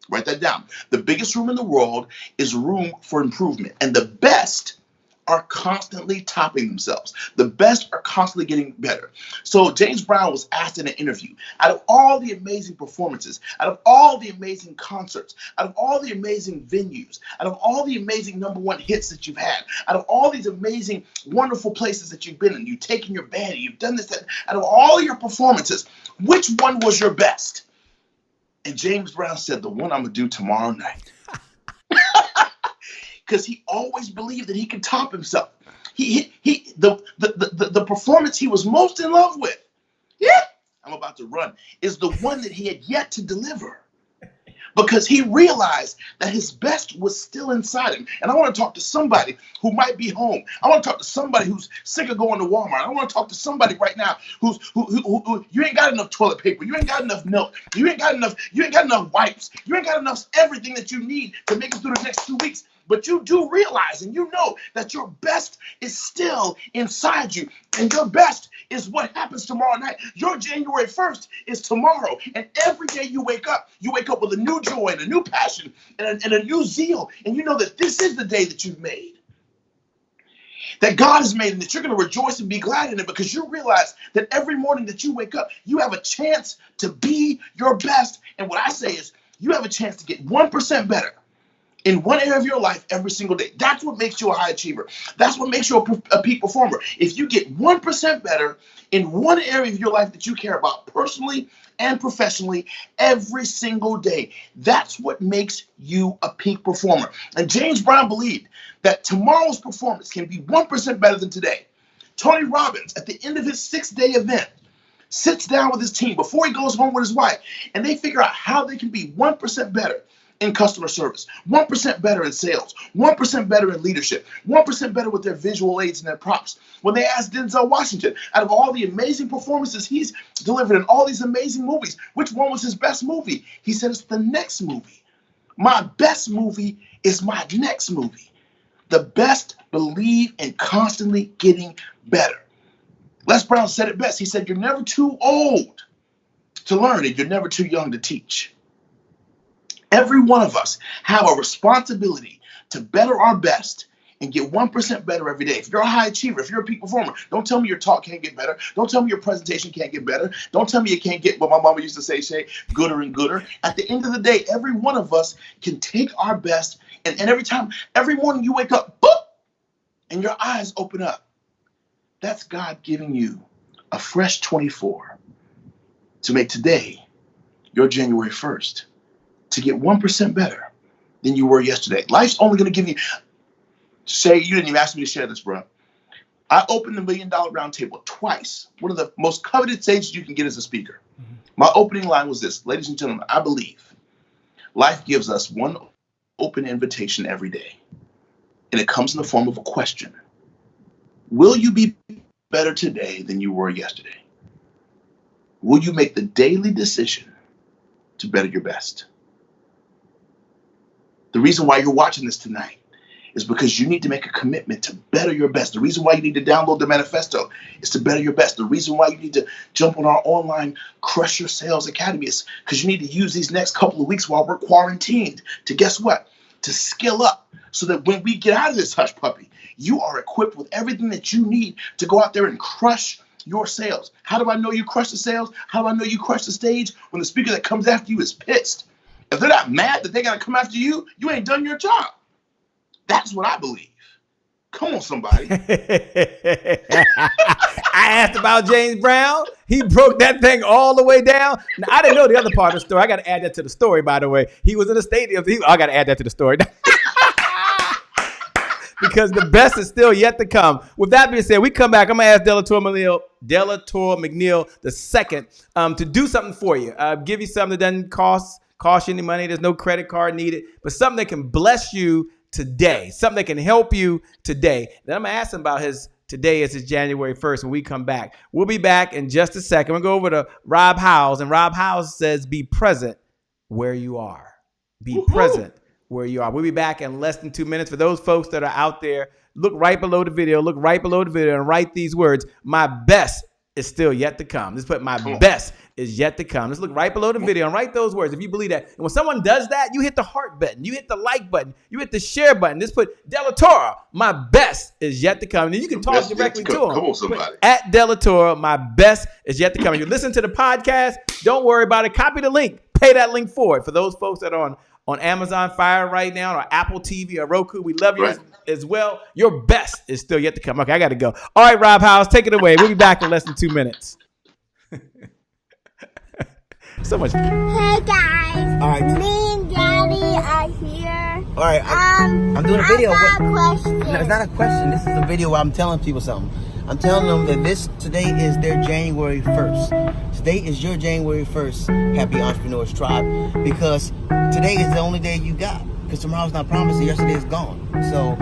Write that down. The biggest room in the world is room for improvement. And the best are constantly topping themselves. The best are constantly getting better. So James Brown was asked in an interview, out of all the amazing performances, out of all the amazing concerts, out of all the amazing venues, out of all the amazing #1 hits that you've had, out of all these amazing, wonderful places that you've been in, you've taken your band, you've done this, that, out of all your performances, which one was your best? And James Brown said, the one I'm gonna do tomorrow night. Because he always believed that he could top himself. The performance he was most in love with, I'm about to run, is the one that he had yet to deliver. Because he realized that his best was still inside him. And I want to talk to somebody who might be home. I want to talk to somebody who's sick of going to Walmart. I want to talk to somebody right now who you ain't got enough toilet paper, you ain't got enough milk, you ain't got enough wipes, you ain't got enough everything that you need to make it through the next 2 weeks. But you do realize and you know that your best is still inside you. And your best is what happens tomorrow night. Your January 1st is tomorrow. And every day you wake up with a new joy and a new passion and a new zeal. And you know that this is the day that you've made, that God has made, and that you're going to rejoice and be glad in it, because you realize that every morning that you wake up, you have a chance to be your best. And what I say is you have a chance to get 1% better in one area of your life every single day. That's what makes you a high achiever. That's what makes you a peak performer. If you get 1% better in one area of your life that you care about personally and professionally every single day, that's what makes you a peak performer. And James Brown believed that tomorrow's performance can be 1% better than today. Tony Robbins, at the end of his 6-day event, sits down with his team before he goes home with his wife, and they figure out how they can be 1% better in customer service, 1% better in sales, 1% better in leadership, 1% better with their visual aids and their props. When they asked Denzel Washington, out of all the amazing performances he's delivered in all these amazing movies, which one was his best movie? He said, it's the next movie. My best movie is my next movie. The best believe in constantly getting better. Les Brown said it best. He said, you're never too old to learn and you're never too young to teach. Every one of us have a responsibility to better our best and get 1% better every day. If you're a high achiever, if you're a peak performer, don't tell me your talk can't get better. Don't tell me your presentation can't get better. Don't tell me you can't get what my mama used to say, Shay, gooder and gooder. At the end of the day, every one of us can take our best, and every morning you wake up, boop, and your eyes open up. That's God giving you a fresh 24 to make today your January 1st. To get 1% better than you were yesterday. Life's only going to give you, Shay, you didn't even ask me to share this, bro. I opened the $1 Million Roundtable twice. One of the most coveted stages you can get as a speaker. Mm-hmm. My opening line was this: ladies and gentlemen, I believe life gives us one open invitation every day. And it comes in the form of a question. Will you be better today than you were yesterday? Will you make the daily decision to better your best? The reason why you're watching this tonight is because you need to make a commitment to better your best. The reason why you need to download the Manifesto is to better your best. The reason why you need to jump on our online Crush Your Sales Academy is because you need to use these next couple of weeks while we're quarantined to, guess what? To skill up so that when we get out of this hush puppy, you are equipped with everything that you need to go out there and crush your sales. How do I know you crush the sales? How do I know you crush the stage? When the speaker that comes after you is pissed. If they're not mad that they got to come after you, you ain't done your job. That's what I believe. Come on, somebody. I asked about James Brown. He broke that thing all the way down. Now, I didn't know the other part of the story. I got to add that to the story, by the way. He was in the stadium. I got to add that to the story. Because the best is still yet to come. With that being said, we come back. I'm going to ask Delatorro McNeal II to do something for you. Give you something that doesn't cost you any money. There's no credit card needed, but something that can bless you today, something that can help you today. Then I'm going to ask him about today is his January 1st when we come back. We'll be back in just a second. We'll go over to Rob Howes, and Rob Howes says, be present where you are. Be present where you are. We'll be back in less than 2 minutes. For those folks that are out there, look right below the video, and write these words. My best is still yet to come. Let's put my best is yet to come. Let's look right below the video and write those words if you believe that. And when someone does that, you hit the heart button, you hit the like button, you hit the share button. Just put Delatorro, my best is yet to come. And then you can talk directly to him. Come on, somebody. At Delatorro, my best is yet to come. If you listen to the podcast, don't worry about it. Copy the link. Pay that link forward. For those folks that are on Amazon Fire right now, or Apple TV, or Roku, we love you as well. Your best is still yet to come. Okay, I got to go. All right, Rob Howes, take it away. We'll be back in less than 2 minutes. So much. Hey guys. All right. Me and Daddy are here. All right. I'm doing a video. I got a question. No, it's not a question. This is a video where I'm telling people something. I'm telling them that today is their January 1st. Today is your January 1st, Happy Entrepreneurs Tribe, because today is the only day you got. Because tomorrow's not promised and yesterday is gone. So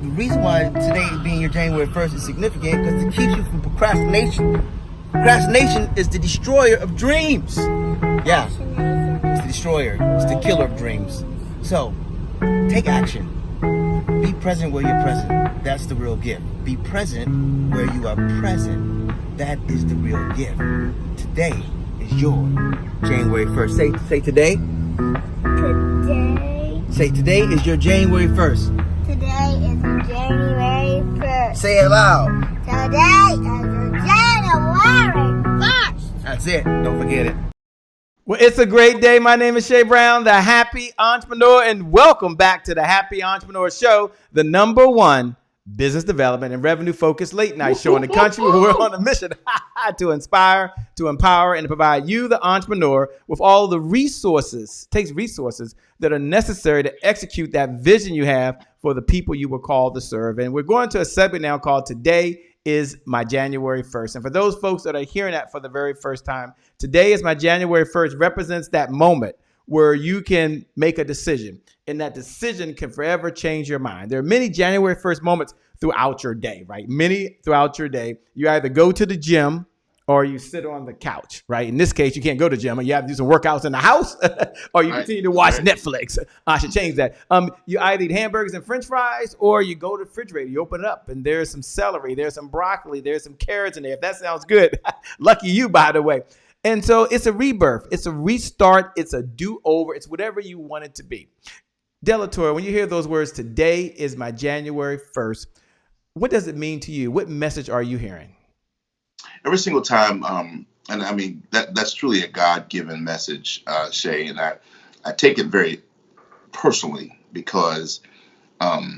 the reason why today being your January 1st is significant because it keeps you from procrastination. Procrastination is the destroyer of dreams. Yeah, it's the destroyer. It's the killer of dreams. So, take action. Be present where you're present. That's the real gift. Be present where you are present. That is the real gift. Today is your January 1st. Say today. Today. Say today is your January 1st. Today is January 1st. Say it loud. Today is January 1st. That's it. Don't forget it. Well, it's a great day. My name is Shay Brown, the Happy Entrepreneur, and welcome back to the Happy Entrepreneur Show, the #1 business development and revenue-focused late-night show in the country. Where we're on a mission to inspire, to empower, and to provide you, the entrepreneur, with all the resources. It takes resources that are necessary to execute that vision you have for the people you were called to serve. And we're going to a segment now called Today is my January 1st. And for those folks that are hearing that for the very first time, today is my January 1st represents that moment where you can make a decision, and that decision can forever change your mind. There are many January 1st moments throughout your day, right? Many throughout your day. You either go to the gym or you sit on the couch, right? In this case, you can't go to the gym, or you have to do some workouts in the house, or you continue to watch Netflix. I should change that. You either eat hamburgers and french fries, or you go to the refrigerator, you open it up, and there's some celery, there's some broccoli, there's some carrots in there. If that sounds good, lucky you, by the way. And so it's a rebirth, it's a restart, it's a do-over, it's whatever you want it to be. Delatorro, when you hear those words, today is my January 1st, what does it mean to you? What message are you hearing? Every single time, and I mean, that's truly a God-given message, Shay, and I take it very personally because I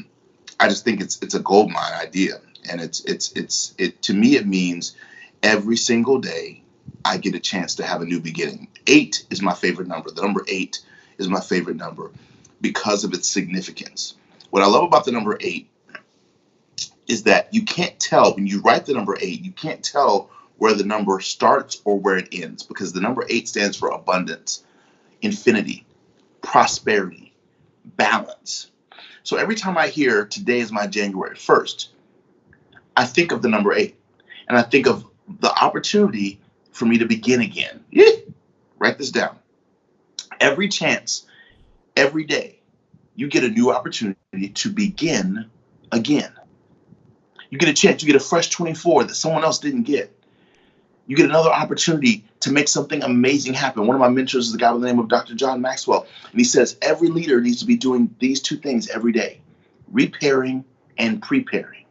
just think it's a goldmine idea, and it to me it means every single day I get a chance to have a new beginning. 8 is my favorite number. The number 8 is my favorite number because of its significance. What I love about the number 8 is that you can't tell when you write the number 8, you can't tell where the number starts or where it ends, because the number 8 stands for abundance, infinity, prosperity, balance. So every time I hear today is my January 1st, I think of the number 8, and I think of the opportunity for me to begin again. Write this down. Every chance, every day, you get a new opportunity to begin again. You get a chance, you get a fresh 24 that someone else didn't get. You get another opportunity to make something amazing happen. One of my mentors is a guy by the name of Dr. John Maxwell. And he says every leader needs to be doing these two things every day: repairing and preparing.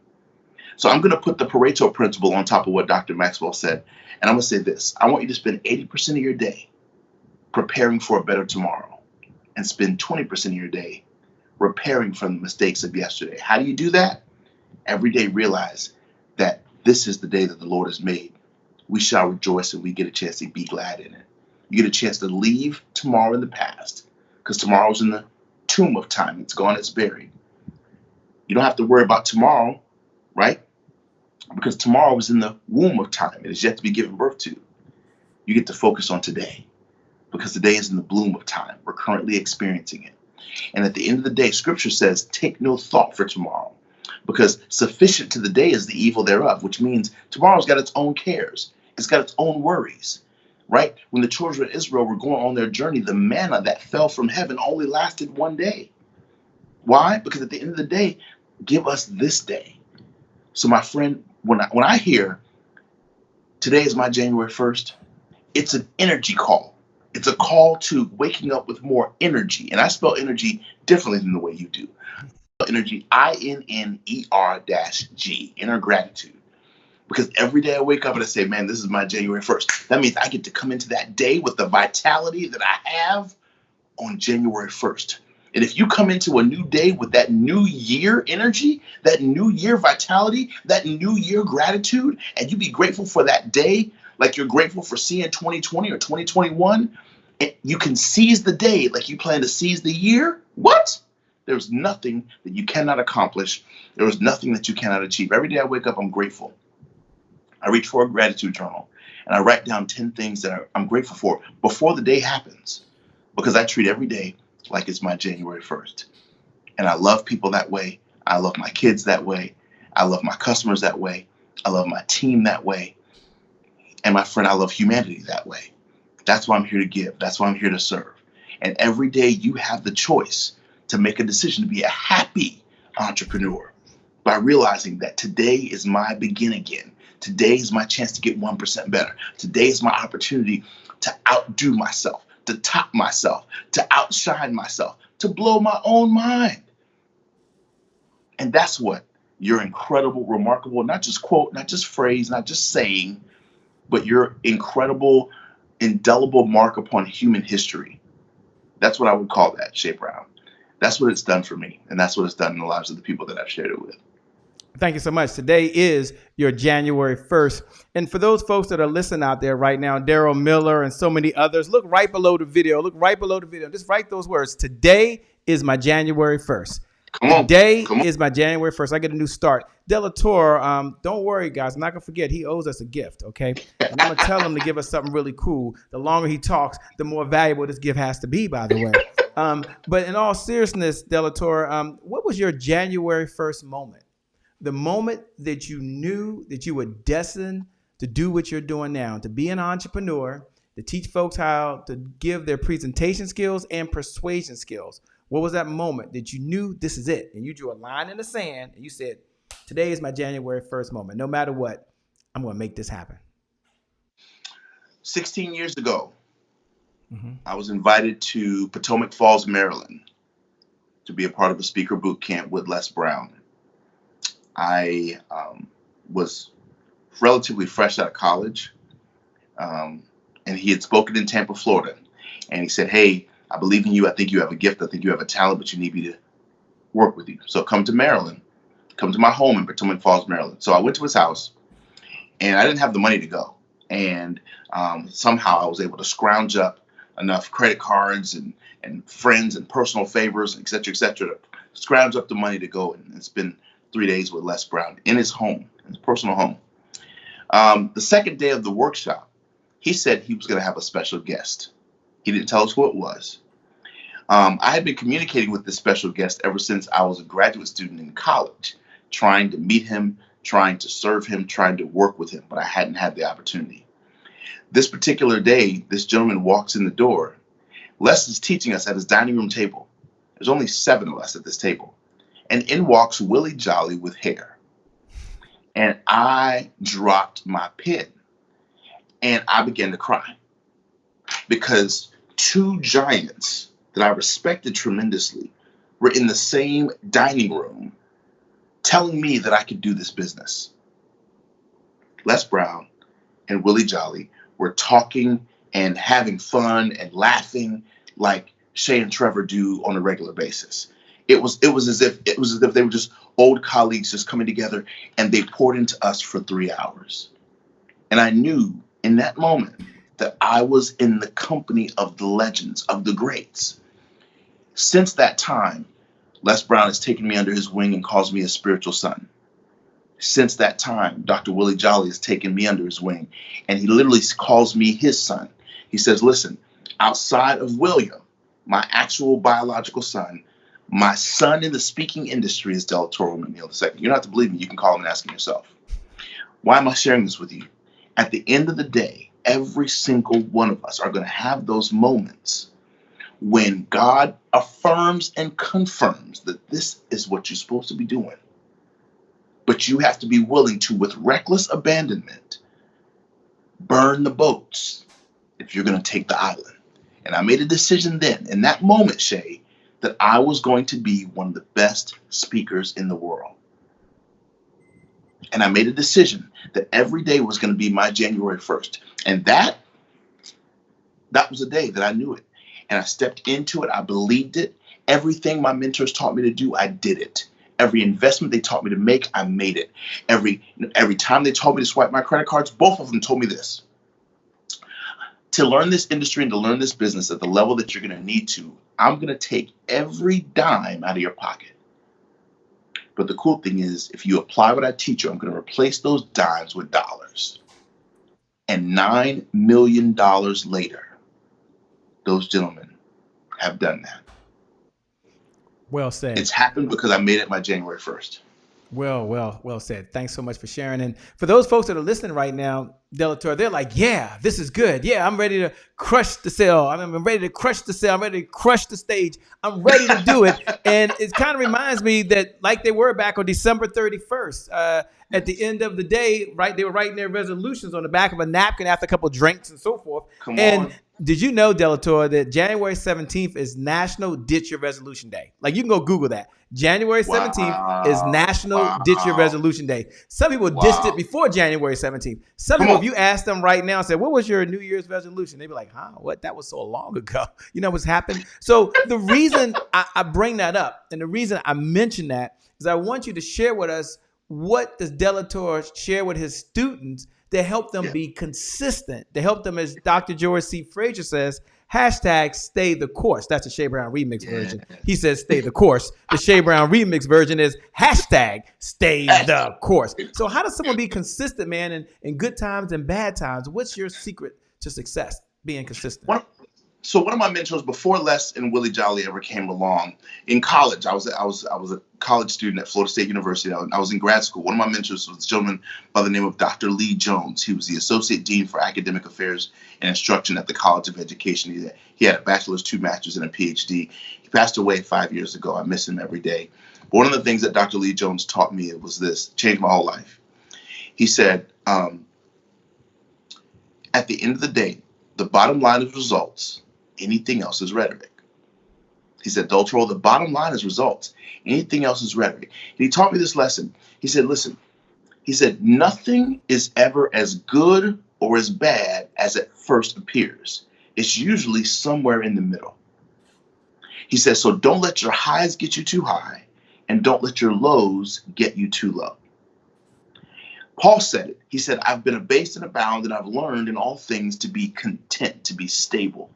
So I'm going to put the Pareto principle on top of what Dr. Maxwell said. And I'm going to say this: I want you to spend 80% of your day preparing for a better tomorrow, and spend 20% of your day repairing from the mistakes of yesterday. How do you do that? Every day realize that this is the day that the Lord has made. We shall rejoice, and we get a chance to be glad in it. You get a chance to leave tomorrow in the past, because tomorrow's in the tomb of time. It's gone, it's buried. You don't have to worry about tomorrow, right? Because tomorrow is in the womb of time. It is yet to be given birth to. You get to focus on today, because today is in the bloom of time. We're currently experiencing it. And at the end of the day, Scripture says, take no thought for tomorrow, because sufficient to the day is the evil thereof, which means tomorrow's got its own cares. It's got its own worries, right? When the children of Israel were going on their journey, the manna that fell from heaven only lasted one day. Why? Because at the end of the day, give us this day. So my friend, when I hear today is my January 1st, it's an energy call. It's a call to waking up with more energy. And I spell energy differently than the way you do. Energy, INNER-G, inner gratitude. Because every day I wake up and I say, man, this is my January 1st. That means I get to come into that day with the vitality that I have on January 1st. And if you come into a new day with that new year energy, that new year vitality, that new year gratitude, and you be grateful for that day, like you're grateful for seeing 2020 or 2021, and you can seize the day like you plan to seize the year. What? There's nothing that you cannot accomplish. There is nothing that you cannot achieve. Every day I wake up, I'm grateful. I reach for a gratitude journal, and I write down 10 things that I'm grateful for before the day happens, because I treat every day like it's my January 1st. And I love people that way. I love my kids that way. I love my customers that way. I love my team that way. And my friend, I love humanity that way. That's why I'm here to give. That's why I'm here to serve. And every day you have the choice to make a decision to be a happy entrepreneur by realizing that today is my begin again. Today is my chance to get 1% better. Today is my opportunity to outdo myself, to top myself, to outshine myself, to blow my own mind. And that's what your incredible, remarkable, not just quote, not just phrase, not just saying, but your incredible, indelible mark upon human history. That's what I would call that, Shay Brown. That's what it's done for me. And that's what it's done in the lives of the people that I've shared it with. Thank you so much. Today is your January 1st. And for those folks that are listening out there right now, Daryl Miller and so many others, look right below the video. Look right below the video. Just write those words. Today is my January 1st. Come on. Today Come on. is my January 1st. I get a new start. Delatorro, don't worry, guys. I'm not going to forget. He owes us a gift, okay? And I'm going to tell him to give us something really cool. The longer he talks, the more valuable this gift has to be, by the way. But in all seriousness, Delatorro, what was your January 1st moment? The moment that you knew that you were destined to do what you're doing now, to be an entrepreneur, to teach folks how to give their presentation skills and persuasion skills. What was that moment that you knew this is it? And you drew a line in the sand and you said, today is my January 1st moment. No matter what, I'm going to make this happen. 16 years ago, I was invited to Potomac Falls, Maryland, to be a part of a speaker boot camp with Les Brown. I was relatively fresh out of college, and he had spoken in Tampa, Florida. And he said, hey, I believe in you. I think you have a gift. I think you have a talent, but you need me to work with you. So come to Maryland. Come to my home in Potomac Falls, Maryland. So I went to his house, and I didn't have the money to go. And somehow I was able to scrounge up enough credit cards and friends and personal favors, et cetera, to scrounge up the money to go and spend 3 days with Les Brown in his home, in his personal home. The second day of the workshop, he said he was going to have a special guest. He didn't tell us who it was. I had been communicating with this special guest ever since I was a graduate student in college, trying to meet him, trying to serve him, trying to work with him, but I hadn't had the opportunity. This particular day, this gentleman walks in the door. Les is teaching us at his dining room table. There's only 7 of us at this table. And in walks Willie Jolly with hair. And I dropped my pen and I began to cry because 2 giants that I respected tremendously were in the same dining room telling me that I could do this business. Les Brown and Willie Jolly were talking and having fun and laughing like Shay and Trevor do on a regular basis. It was as if they were just old colleagues just coming together, and they poured into us for 3 hours. And I knew in that moment that I was in the company of the legends, of the greats. Since that time, Les Brown has taken me under his wing and calls me his spiritual son. Since that time, Dr. Willie Jolly has taken me under his wing, and he literally calls me his son. He says, listen, outside of William, my actual biological son, my son in the speaking industry is Delatorro McNeal II. You don't have to believe me. You can call him and ask him yourself. Why am I sharing this with you? At the end of the day, every single one of us are going to have those moments when God affirms and confirms that this is what you're supposed to be doing. But you have to be willing to, with reckless abandonment, burn the boats if you're going to take the island. And I made a decision then, in that moment, Shay, that I was going to be one of the best speakers in the world. And I made a decision that every day was going to be my January 1st. And that was the day that I knew it. And I stepped into it. I believed it. Everything my mentors taught me to do, I did it. Every investment they taught me to make, I made it. Every time they told me to swipe my credit cards, both of them told me this. To learn this industry and to learn this business at the level that you're going to need to, I'm going to take every dime out of your pocket. But the cool thing is, if you apply what I teach you, I'm going to replace those dimes with dollars. And $9 million later, those gentlemen have done that. Well said. It's happened because I made it my January 1st. Well said. Thanks so much for sharing. And for those folks that are listening right now, Delatorro, they're like, yeah, this is good. Yeah, I'm ready to crush the sale. I'm ready to crush the sale. I'm ready to crush the stage. I'm ready to do it. And it kind of reminds me that like they were back on December 31st, at the end of the day, right? They were writing their resolutions on the back of a napkin after a couple of drinks and so forth. Come on. Did you know, Delatorro, that January 17th is National Ditch Your Resolution Day? Like, you can go Google that. January 17th is National Ditch Your Resolution Day. Some people ditched it before January 17th. Some people, if you ask them right now and say, what was your New Year's resolution? They'd be like, what? That was so long ago. You know what's happened? So the reason I bring that up and the reason I mention that is I want you to share with us, what does Delatorro share with his students to help them be consistent, to help them, as Dr. George C. Frazier says, hashtag stay the course. That's the Shay Brown remix version. He says stay the course. The Shay Brown remix version is hashtag stay the course. So how does someone be consistent, man, in good times and bad times? What's your secret to success, being consistent? So one of my mentors before Les and Willie Jolly ever came along in college, I was a college student at Florida State University. I was in grad school. One of my mentors was a gentleman by the name of Dr. Lee Jones. He was the Associate Dean for Academic Affairs and Instruction at the College of Education. He had a bachelor's, 2 masters, and a PhD. He passed away 5 years ago. I miss him every day. But one of the things that Dr. Lee Jones taught me was this, changed my whole life. He said, at the end of the day, the bottom line is results. Anything else is rhetoric. He said, Delatorro, the bottom line is results. Anything else is rhetoric. And he taught me this lesson. He said, listen, he said, nothing is ever as good or as bad as it first appears. It's usually somewhere in the middle. He says, so don't let your highs get you too high, and don't let your lows get you too low. Paul said it. He said, I've been abased and abound, and I've learned in all things to be content, to be stable.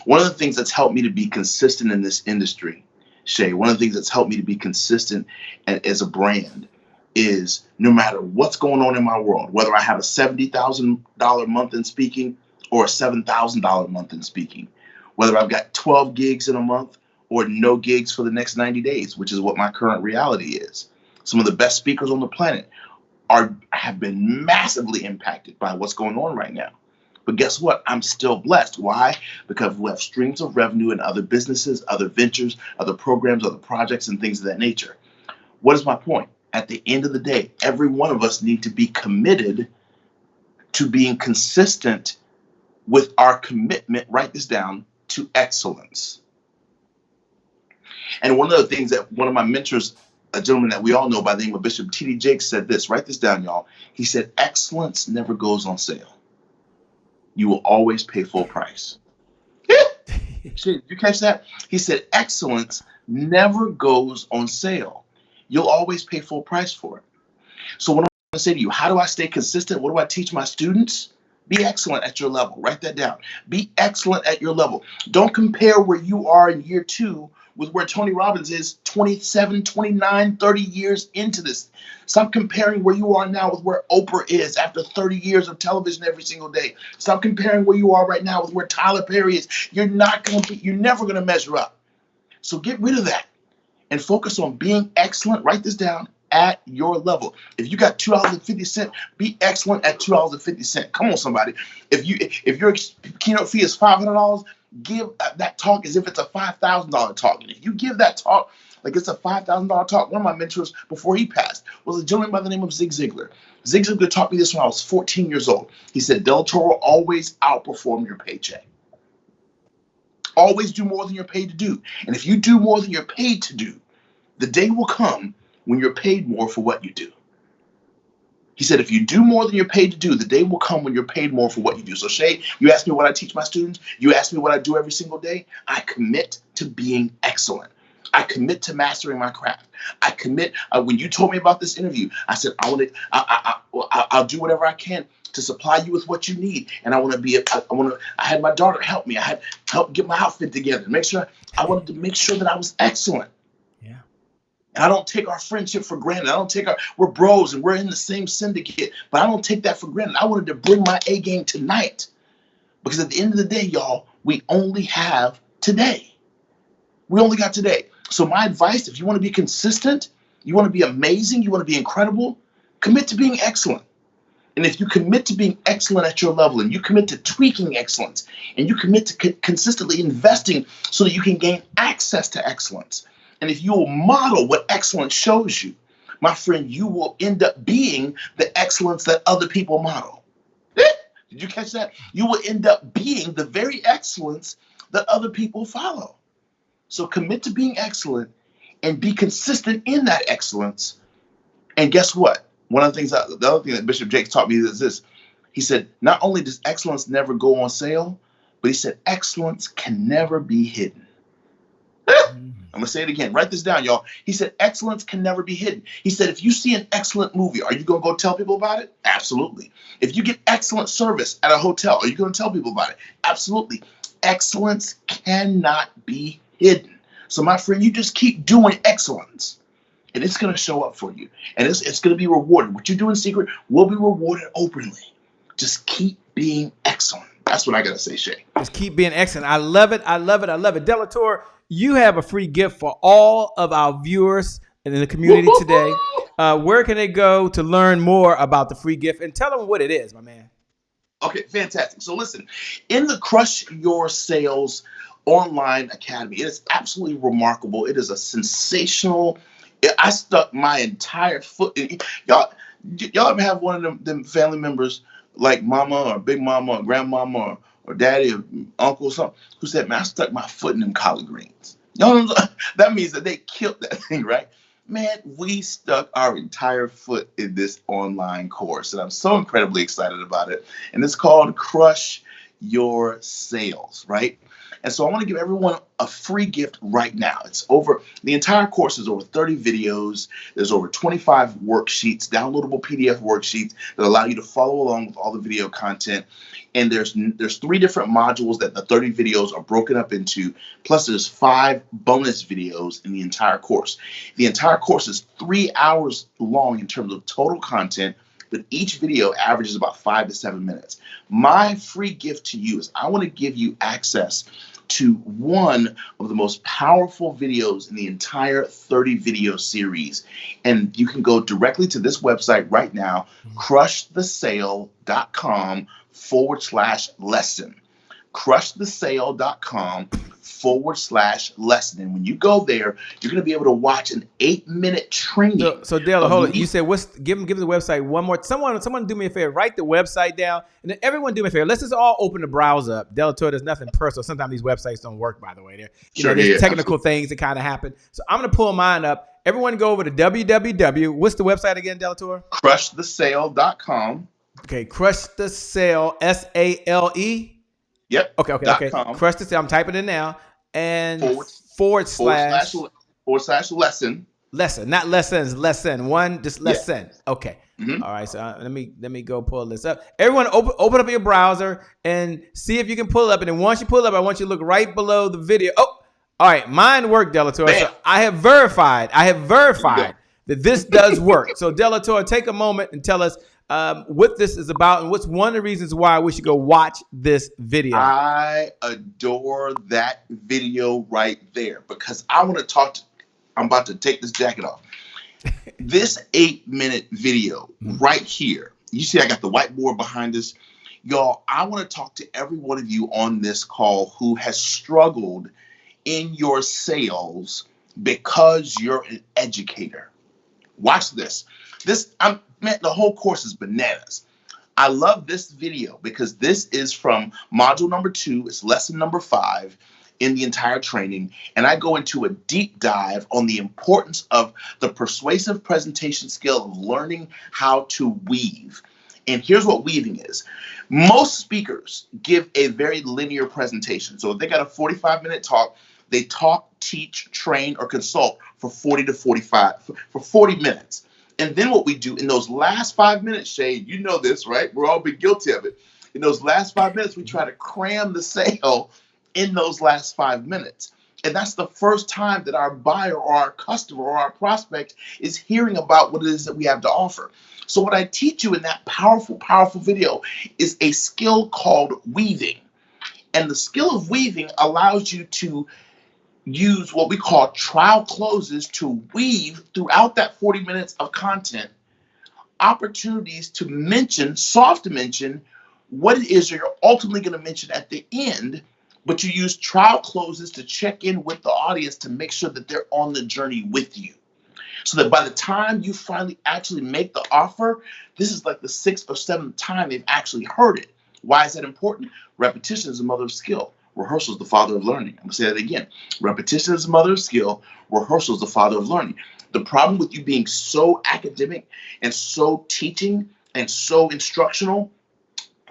One of the things that's helped me to be consistent in this industry, Shay, one of the things that's helped me to be consistent as a brand is no matter what's going on in my world, whether I have a $70,000 month in speaking or a $7,000 month in speaking, whether I've got 12 gigs in a month or no gigs for the next 90 days, which is what my current reality is. Some of the best speakers on the planet have been massively impacted by what's going on right now. But guess what? I'm still blessed. Why? Because we have streams of revenue in other businesses, other ventures, other programs, other projects, and things of that nature. What is my point? At the end of the day, every one of us need to be committed to being consistent with our commitment, write this down, to excellence. And one of the things that one of my mentors, a gentleman that we all know by the name of Bishop T.D. Jakes, said this, write this down, y'all. He said, excellence never goes on sale. You will always pay full price. Shit, you catch that? He said, excellence never goes on sale. You'll always pay full price for it. So what I'm going to say to you, how do I stay consistent? What do I teach my students? Be excellent at your level. Write that down. Be excellent at your level. Don't compare where you are in year 2 with where Tony Robbins is 27, 29, 30 years into this. Stop comparing where you are now with where Oprah is after 30 years of television every single day. Stop comparing where you are right now with where Tyler Perry is. You're never going to measure up. So get rid of that and focus on being excellent. Write this down, at your level. If you got $2.50, be excellent at $2.50. Come on, somebody. If your keynote fee is $500, give that talk as if it's a $5,000 talk. And if you give that talk like it's a $5,000 talk, one of my mentors before he passed was a gentleman by the name of Zig Ziglar. Zig Ziglar taught me this when I was 14 years old. He said, Delatorro, always outperform your paycheck. Always do more than you're paid to do. And if you do more than you're paid to do, the day will come when you're paid more for what you do. He said, if you do more than you're paid to do, the day will come when you're paid more for what you do. So Shay, you asked me what I teach my students. You asked me what I do every single day. I commit to being excellent. I commit to mastering my craft. I commit. When you told me about this interview, I said, I'll do whatever I can to supply you with what you need. And I had my daughter help me. I had help get my outfit together. I wanted to make sure that I was excellent. Yeah. And I don't take our friendship for granted. We're bros and we're in the same syndicate, but I don't take that for granted. I wanted to bring my A game tonight because at the end of the day, y'all, we only have today. We only got today. So my advice, if you want to be consistent, you want to be amazing, you want to be incredible, commit to being excellent. And if you commit to being excellent at your level, and you commit to tweaking excellence, and you commit to consistently investing so that you can gain access to excellence, and if you will model what excellence shows you, my friend, you will end up being the excellence that other people model. Did you catch that? You will end up being the very excellence that other people follow. So commit to being excellent and be consistent in that excellence. And guess what? The other thing that Bishop Jakes taught me is this. He said, not only does excellence never go on sale, but he said, excellence can never be hidden. I'm going to say it again. Write this down, y'all. He said, excellence can never be hidden. He said, if you see an excellent movie, are you going to go tell people about it? Absolutely. If you get excellent service at a hotel, are you going to tell people about it? Absolutely. Excellence cannot be hidden. So, my friend, you just keep doing excellence, and it's going to show up for you. And it's going to be rewarded. What you do in secret will be rewarded openly. Just keep being excellent. That's what I got to say, Shay. Just keep being excellent. I love it. I love it. I love it. Delatorro, you have a free gift for all of our viewers in the community today. Where can they go to learn more about the free gift? And tell them what it is, my man. Okay, fantastic. So listen, in the Crush Your Sales Online Academy, it is absolutely remarkable. It is a sensational. I stuck my entire foot in. Y'all ever have one of them family members like mama or big mama or grandmama or daddy or uncle or something who said, man, I stuck my foot in them collard greens. You know what I'm saying? That means that they killed that thing, right? Man, we stuck our entire foot in this online course, and I'm so incredibly excited about it. And it's called Crush Your Sales, right? And so I want to give everyone a free gift right now. The entire course is over 30 videos. There's over 25 worksheets, downloadable PDF worksheets that allow you to follow along with all the video content. And there's 3 different modules that the 30 videos are broken up into. Plus there's 5 bonus videos in the entire course. The entire course is 3 hours long in terms of total content, but each video averages about 5 to 7 minutes. My free gift to you is I want to give you access to one of the most powerful videos in the entire 30 video series. And you can go directly to this website right now, crushthesale.com/lesson. crushthesale.com/lesson. And when you go there, you're going to be able to watch an 8-minute training. So Dale, hold on. You said give the website one more. Someone do me a favor. Write the website down, and then everyone do me a favor. Let's just all open the browser up. Delatorro, there's nothing personal. Sometimes these websites don't work, by the way. There's technical things that kind of happen. So I'm going to pull mine up. Everyone go over to www. What's the website again, Delatorro? Crushthesale.com. Okay, Crush the Sale, SALE. Yep. Okay. Crush the Sale. I'm typing it now. And forward slash lesson. Lesson, not lessons, lesson. One, just lesson. Yeah. Okay. Mm-hmm. All right. So let me go pull this up. Everyone, open up your browser and see if you can pull it up. And then once you pull it up, I want you to look right below the video. Oh, all right. Mine worked, Delatorro. So I have verified that this does work. So Delatorro, take a moment and tell us what this is about and what's one of the reasons why we should go watch this video. I adore that video right there because I want to talk to. I'm about to take this jacket off. This 8-minute video right here. You see, I got the whiteboard behind us. Y'all, I want to talk to every one of you on this call who has struggled in your sales because you're an educator. Watch this. The whole course is bananas. I love this video because this is from module number 2. It's lesson number 5 in the entire training. And I go into a deep dive on the importance of the persuasive presentation skill of learning how to weave. And here's what weaving is. Most speakers give a very linear presentation. So if they got a 45-minute talk, they talk, teach, train, or consult for 40 minutes. And then what we do in those last 5 minutes, Shay, you know this, right? We're all been guilty of it. In those last 5 minutes, we try to cram the sale in those last 5 minutes. And that's the first time that our buyer or our customer or our prospect is hearing about what it is that we have to offer. So what I teach you in that powerful, powerful video is a skill called weaving. And the skill of weaving allows you to use what we call trial closes to weave throughout that 40 minutes of content opportunities to mention, soft mention, what it is you're ultimately going to mention at the end, but you use trial closes to check in with the audience to make sure that they're on the journey with you. So that by the time you finally actually make the offer, this is like the 6th or 7th time they've actually heard it. Why is that important? Repetition is the mother of skill. Rehearsal is the father of learning. I'm going to say that again. Repetition is the mother of skill. Rehearsal is the father of learning. The problem with you being so academic and so teaching and so instructional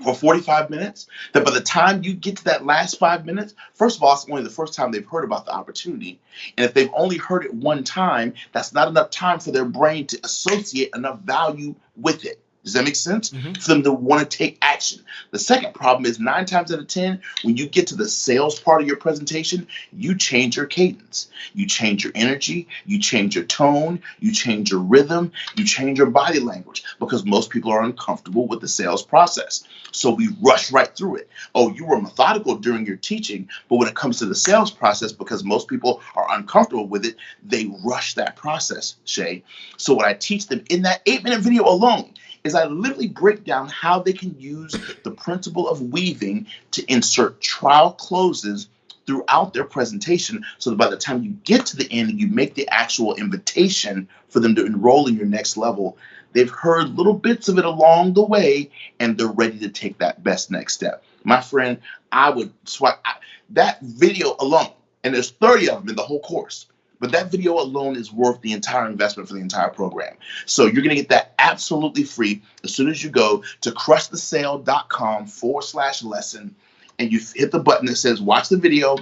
for 45 minutes, that by the time you get to that last 5 minutes, first of all, it's only the first time they've heard about the opportunity. And if they've only heard it one time, that's not enough time for their brain to associate enough value with it. Does that make sense? Mm-hmm. For them to want to take action. The second problem is 9 times out of 10, when you get to the sales part of your presentation, you change your cadence. You change your energy. You change your tone. You change your rhythm. You change your body language, because most people are uncomfortable with the sales process. So we rush right through it. Oh, you were methodical during your teaching, but when it comes to the sales process, because most people are uncomfortable with it, they rush that process, Shay. So what I teach them in that 8-minute video alone is I literally break down how they can use the principle of weaving to insert trial closes throughout their presentation, so that by the time you get to the end and you make the actual invitation for them to enroll in your next level, they've heard little bits of it along the way and they're ready to take that best next step. My friend, I would swipe that video alone, and there's 30 of them in the whole course. But that video alone is worth the entire investment for the entire program. So you're going to get that absolutely free as soon as you go to crushthesale.com/lesson, and you hit the button that says watch the video,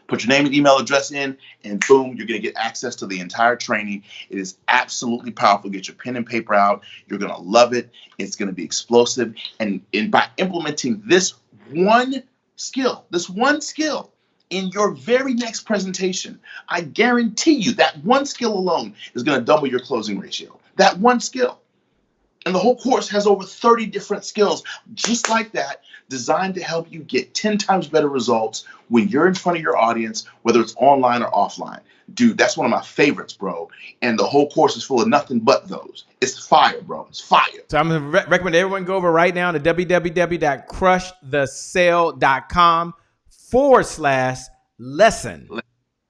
put your name and email address in, and boom, you're going to get access to the entire training. It is absolutely powerful. Get your pen and paper out. You're going to love it. It's going to be explosive. And by implementing this one skill, in your very next presentation, I guarantee you that one skill alone is going to double your closing ratio. That one skill. And the whole course has over 30 different skills just like that, designed to help you get 10 times better results when you're in front of your audience, whether it's online or offline. Dude, that's one of my favorites, bro. And the whole course is full of nothing but those. It's fire, bro. It's fire. So I'm going to recommend everyone go over right now to www.crushthesale.com/lesson.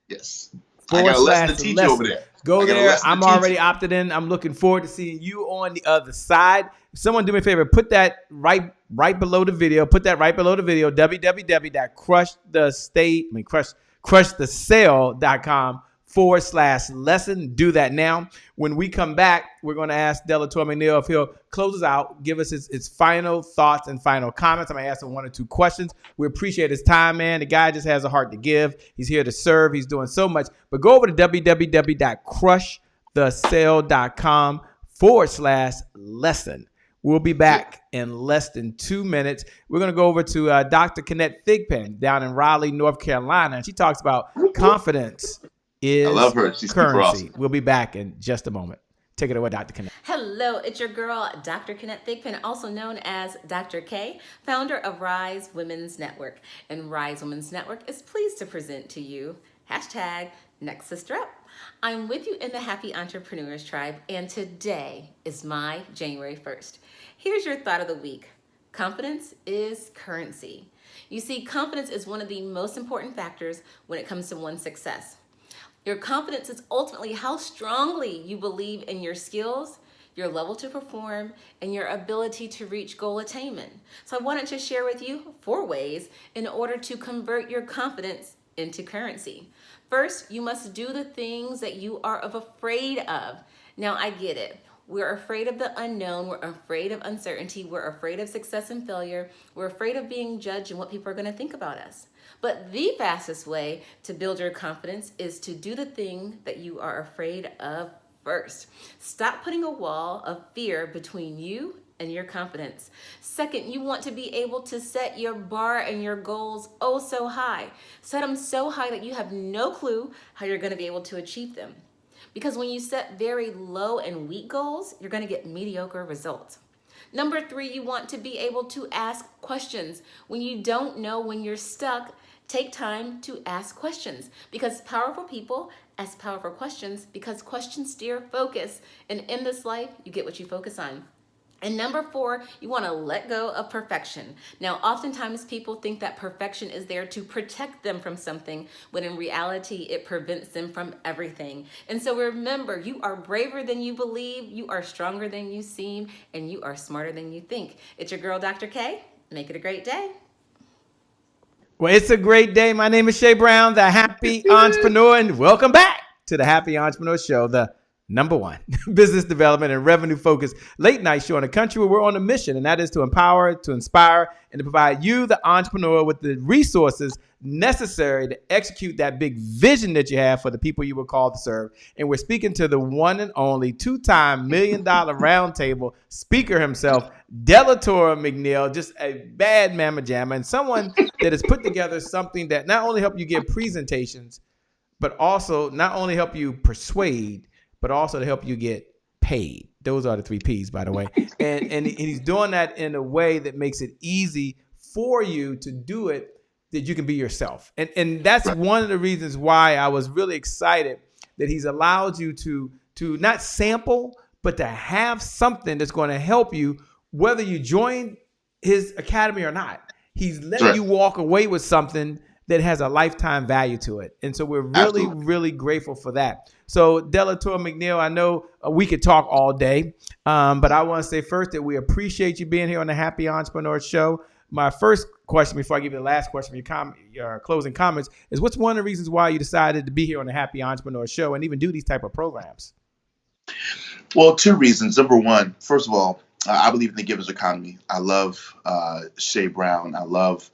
Yes. I got a lesson to teach you over there. Go there. I'm already opted in. I'm looking forward to seeing you on the other side. Someone do me a favor. Put that right below the video. Put that right below the video. www.crushthesale.com/lesson. Do that now. When we come back, we're going to ask Delatorro McNeal if he'll close us out, give us his final thoughts and final comments. I'm going to ask him 1 or 2 questions. We appreciate his time, man. The guy just has a heart to give. He's here to serve. He's doing so much. But go over to www.crushthesale.com/lesson. We'll be back in less than 2 minutes. We're going to go over to Dr. Keynote Thigpen down in Raleigh, North Carolina. And she talks about confidence is I love her. She's currency. awesome. We'll be back in just a moment. Take it away, Dr. Keynote. Hello, it's your girl, Dr. Keynote Thigpen, also known as Dr. K, founder of Rise Women's Network. And Rise Women's Network is pleased to present to you #Next Sister Up. I'm with you in the Happy Entrepreneurs Tribe, and today is my January 1st. Here's your thought of the week. Confidence is currency. You see, confidence is one of the most important factors when it comes to one's success. Your confidence is ultimately how strongly you believe in your skills, your level to perform, and your ability to reach goal attainment. So I wanted to share with you 4 ways in order to convert your confidence into currency. First, you must do the things that you are afraid of. Now, I get it. We're afraid of the unknown. We're afraid of uncertainty. We're afraid of success and failure. We're afraid of being judged and what people are going to think about us. But the fastest way to build your confidence is to do the thing that you are afraid of first. Stop putting a wall of fear between you and your confidence. Second, you want to be able to set your bar and your goals oh so high. Set them so high that you have no clue how you're going to be able to achieve them. Because when you set very low and weak goals, you're going to get mediocre results. Number 3, you want to be able to ask questions. When you don't know, when you're stuck, take time to ask questions. Because powerful people ask powerful questions, because questions steer focus. And in this life, you get what you focus on. And number 4, you want to let go of perfection. Now, oftentimes people think that perfection is there to protect them from something, when in reality, it prevents them from everything. And so remember, you are braver than you believe, you are stronger than you seem, and you are smarter than you think. It's your girl, Dr. K. Make it a great day. Well, it's a great day. My name is Shay Brown, the Happy Entrepreneur, and welcome back to the Happy Entrepreneur Show, the number one, business development and revenue focused late night show in a country where we're on a mission, and that is to empower, to inspire, and to provide you, the entrepreneur, with the resources necessary to execute that big vision that you have for the people you were called to serve. And we're speaking to the one and only two-time $1 million roundtable speaker himself, Delatorro McNeal, just a bad mamma jamma, and someone that has put together something that not only help you give presentations, but also not only help you persuade, but also to help you get paid. Those are the 3 P's, by the way. And he's doing that in a way that makes it easy for you to do it, that you can be yourself. And that's one of the reasons why I was really excited that he's allowed you to not sample, but to have something that's going to help you, whether you join his academy or not. He's letting you walk away with something that has a lifetime value to it. And so we're really, really grateful for that. So Delatorro McNeal, I know we could talk all day, but I want to say first that we appreciate you being here on the Happy Entrepreneur Show. My first question, before I give you the last question, your closing comments, is what's one of the reasons why you decided to be here on the Happy Entrepreneur Show and even do these type of programs? Well, 2 reasons. Number one, first of all, I believe in the giver's economy. I love Shay Brown. I love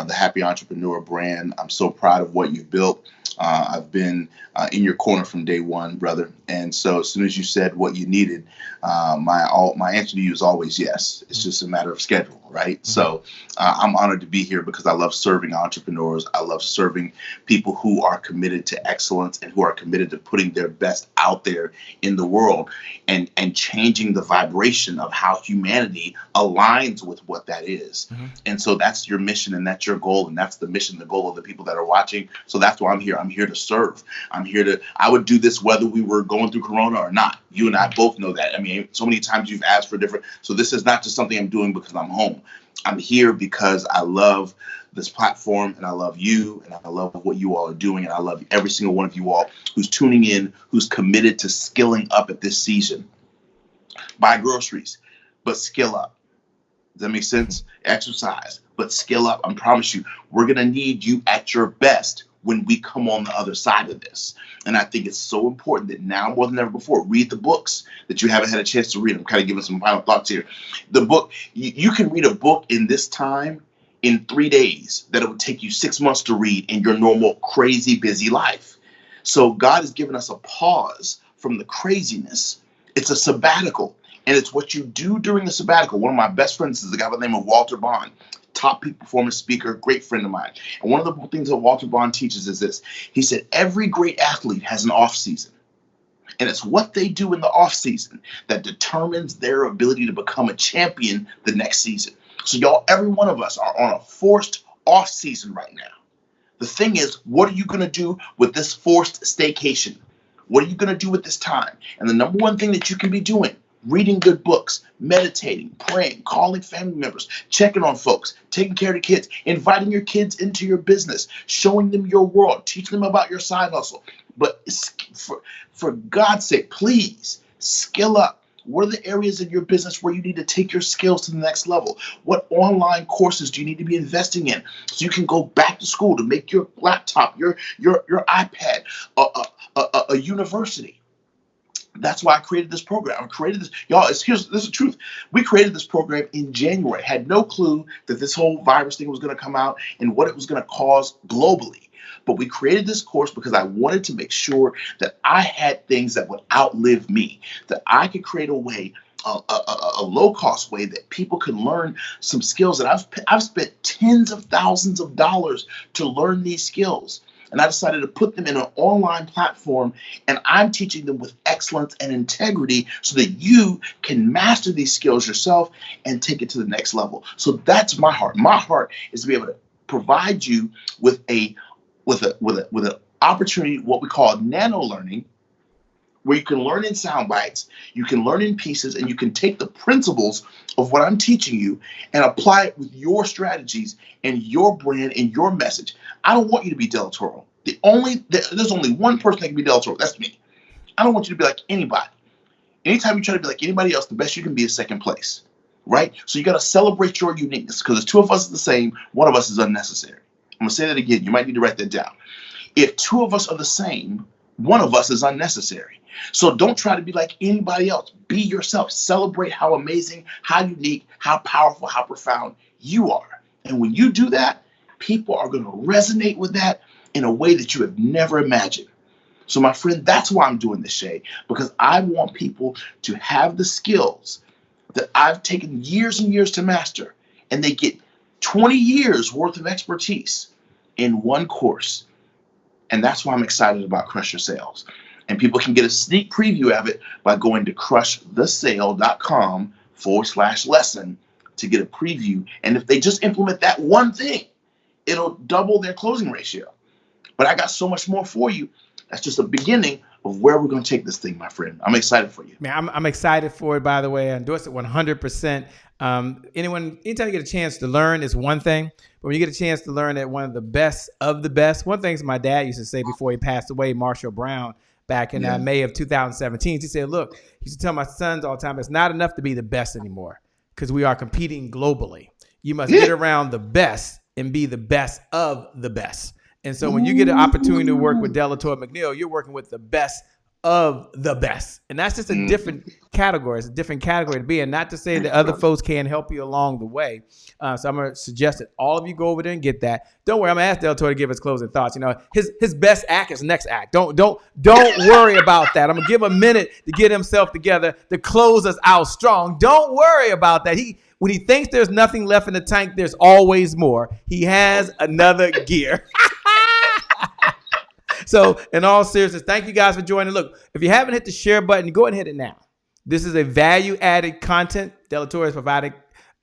the Happy Entrepreneur brand. I'm so proud of what you've built. I've been in your corner from day one, brother. And so as soon as you said what you needed, my answer to you is always yes. It's just a matter of schedule, right? Mm-hmm. So I'm honored to be here because I love serving entrepreneurs. I love serving people who are committed to excellence and who are committed to putting their best out there in the world and changing the vibration of how humanity aligns with what that is. Mm-hmm. And so that's your mission and that's your goal. And that's the mission, the goal of the people that are watching. So that's why I'm here. I'm here to serve. I would do this whether we were going through Corona or not. You and I both know that. I mean, so many times you've asked for different. So this is not just something I'm doing because I'm home. I'm here because I love this platform and I love you and I love what you all are doing. And I love every single one of you all who's tuning in, who's committed to skilling up at this season. Buy groceries, but skill up. Does that make sense? Exercise, but skill up. I promise you, we're going to need you at your best when we come on the other side of this. And I think it's so important that now more than ever before, read the books that you haven't had a chance to read. I'm kind of giving some final thoughts here. The book, you can read a book in this time in 3 days that it would take you 6 months to read in your normal crazy busy life. So God has given us a pause from the craziness. It's a sabbatical. And it's what you do during the sabbatical. One of my best friends is a guy by the name of Walter Bond, top peak performance speaker, great friend of mine. And one of the things that Walter Bond teaches is this. He said, every great athlete has an off season. And it's what they do in the off season that determines their ability to become a champion the next season. So y'all, every one of us are on a forced off season right now. The thing is, what are you going to do with this forced staycation? What are you going to do with this time? And the number one thing that you can be doing, reading good books, meditating, praying, calling family members, checking on folks, taking care of the kids, inviting your kids into your business, showing them your world, teaching them about your side hustle. But for God's sake, please skill up. What are the areas in your business where you need to take your skills to the next level? What online courses do you need to be investing in so you can go back to school to make your laptop, your iPad, a university? That's why I created this program. I created this. Y'all, this is the truth. We created this program in January. Had no clue that this whole virus thing was going to come out and what it was going to cause globally. But we created this course because I wanted to make sure that I had things that would outlive me, that I could create a way, a low-cost way that people can learn some skills. And I've spent tens of thousands of dollars to learn these skills. And I decided to put them in an online platform, and I'm teaching them with excellence and integrity so that you can master these skills yourself and take it to the next level. So that's my heart. My heart is to be able to provide you with an opportunity, what we call nano learning, where you can learn in sound bites, you can learn in pieces, and you can take the principles of what I'm teaching you and apply it with your strategies and your brand and your message. I don't want you to be Delatorro. There's only one person that can be Delatorro. That's me. I don't want you to be like anybody. Anytime you try to be like anybody else, the best you can be is second place, right? So you got to celebrate your uniqueness because if 2 of us are the same, 1 of us is unnecessary. I'm going to say that again. You might need to write that down. If 2 of us are the same, one of us is unnecessary. So don't try to be like anybody else. Be yourself. Celebrate how amazing, how unique, how powerful, how profound you are. And when you do that, people are going to resonate with that in a way that you have never imagined. So my friend, that's why I'm doing this, Shay, because I want people to have the skills that I've taken years and years to master, and they get 20 years worth of expertise in one course. And that's why I'm excited about Crush Your Sales. And people can get a sneak preview of it by going to crushthesale.com/lesson to get a preview. And if they just implement that one thing, it'll double their closing ratio. But I got so much more for you. That's just a beginning of where we're going to take this thing, my friend. I'm excited for you. Man, I'm excited for it, by the way. I endorse it 100%. Anytime you get a chance to learn is one thing, but when you get a chance to learn at one of the best, one thing my dad used to say before he passed away, Marshall Brown, back in May of 2017, he said, look, he used to tell my sons all the time, it's not enough to be the best anymore because we are competing globally. You must get around the best and be the best of the best. And so when you get an opportunity to work with Delatorro McNeal, you're working with the best of the best. And that's just a different category. It's a different category to be in. Not to say that other folks can't help you along the way. So I'm going to suggest that all of you go over there and get that. Don't worry. I'm going to ask Delatorro to give his closing thoughts. You know, his best act is next act. Don't worry about that. I'm going to give him a minute to get himself together to close us out strong. Don't worry about that. When he thinks there's nothing left in the tank, there's always more. He has another gear. So in all seriousness, thank you guys for joining. Look, if you haven't hit the share button, go ahead and hit it now. This is a value-added content. Delatorro is providing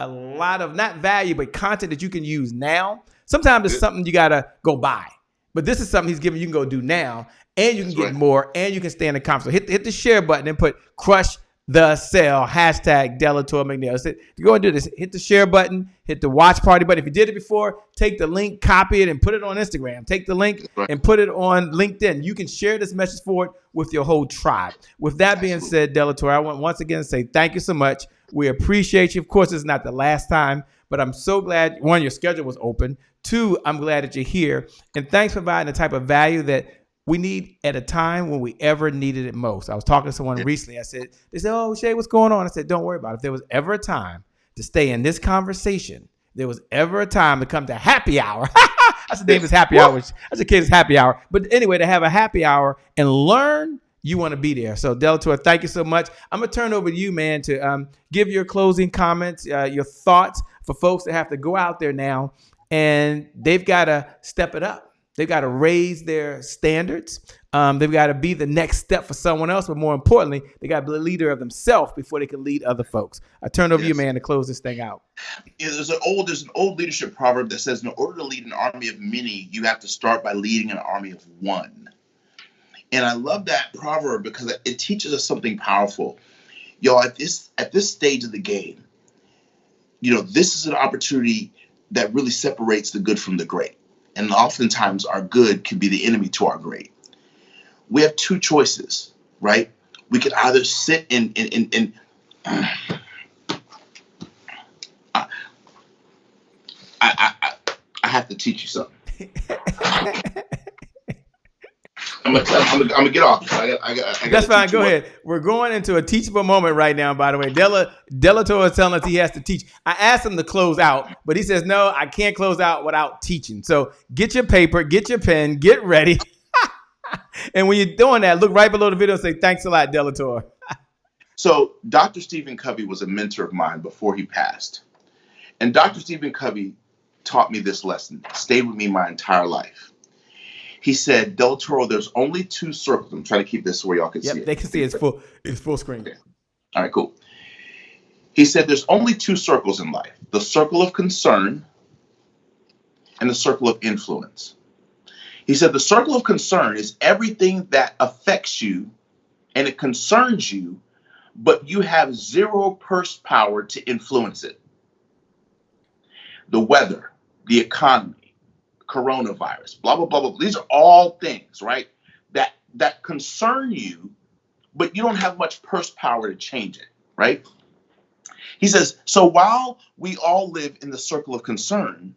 a lot of not value, but content that you can use now. Sometimes it's something you got to go buy. But this is something he's giving you can go do now, and you can get more, and you can stay in the comments. So hit the share button and put Crush the Sale, #Delatorro McNeal. So you go and do this. Hit the share button, hit the watch party button. If you did it before, take the link, copy it, and put it on Instagram. Take the link and put it on LinkedIn. You can share this message forward with your whole tribe. With that being said, Delatorro, I want once again to say thank you so much. We appreciate you. Of course, it's not the last time, but I'm so glad, one, your schedule was open. Two, I'm glad that you're here. And thanks for providing the type of value that we need at a time when we ever needed it most. I was talking to someone recently. They said, oh, Shay, what's going on? I said, don't worry about it. If there was ever a time to stay in this conversation, there was ever a time to come to happy hour. I said, name is happy hour. I said, kids, happy hour. But anyway, to have a happy hour and learn, you want to be there. So Delatorro, thank you so much. I'm going to turn over to you, man, to give your closing comments, your thoughts for folks that have to go out there now, and they've got to step it up. They've got to raise their standards. They've got to be the next step for someone else. But more importantly, they got to be a leader of themselves before they can lead other folks. I turn over to you, man, to close this thing out. Yeah, there's an old leadership proverb that says, in order to lead an army of many, you have to start by leading an army of one. And I love that proverb because it teaches us something powerful. Y'all, at this stage of the game, this is an opportunity that really separates the good from the great. And oftentimes our good can be the enemy to our great. We have two choices, right? We could either sit in I have to teach you something. I'm gonna get off. That's fine. Go ahead. We're going into a teachable moment right now, by the way. Delatorro is telling us he has to teach. I asked him to close out, but he says, no, I can't close out without teaching. So get your paper, get your pen, get ready. And when you're doing that, look right below the video and say, thanks a lot, Delatorro. So Dr. Stephen Covey was a mentor of mine before he passed. And Dr. Stephen Covey taught me this lesson, stayed with me my entire life. He said, Delatorro, there's only two circles. I'm trying to keep this where y'all can see it. They can see it's full screen. Okay. All right, cool. He said there's only two circles in life, the circle of concern and the circle of influence. He said the circle of concern is everything that affects you and it concerns you, but you have zero purse power to influence it. The weather, the economy, coronavirus, blah, blah, blah, blah. These are all things, right, that concern you, but you don't have much purse power to change it, right? He says, so while we all live in the circle of concern,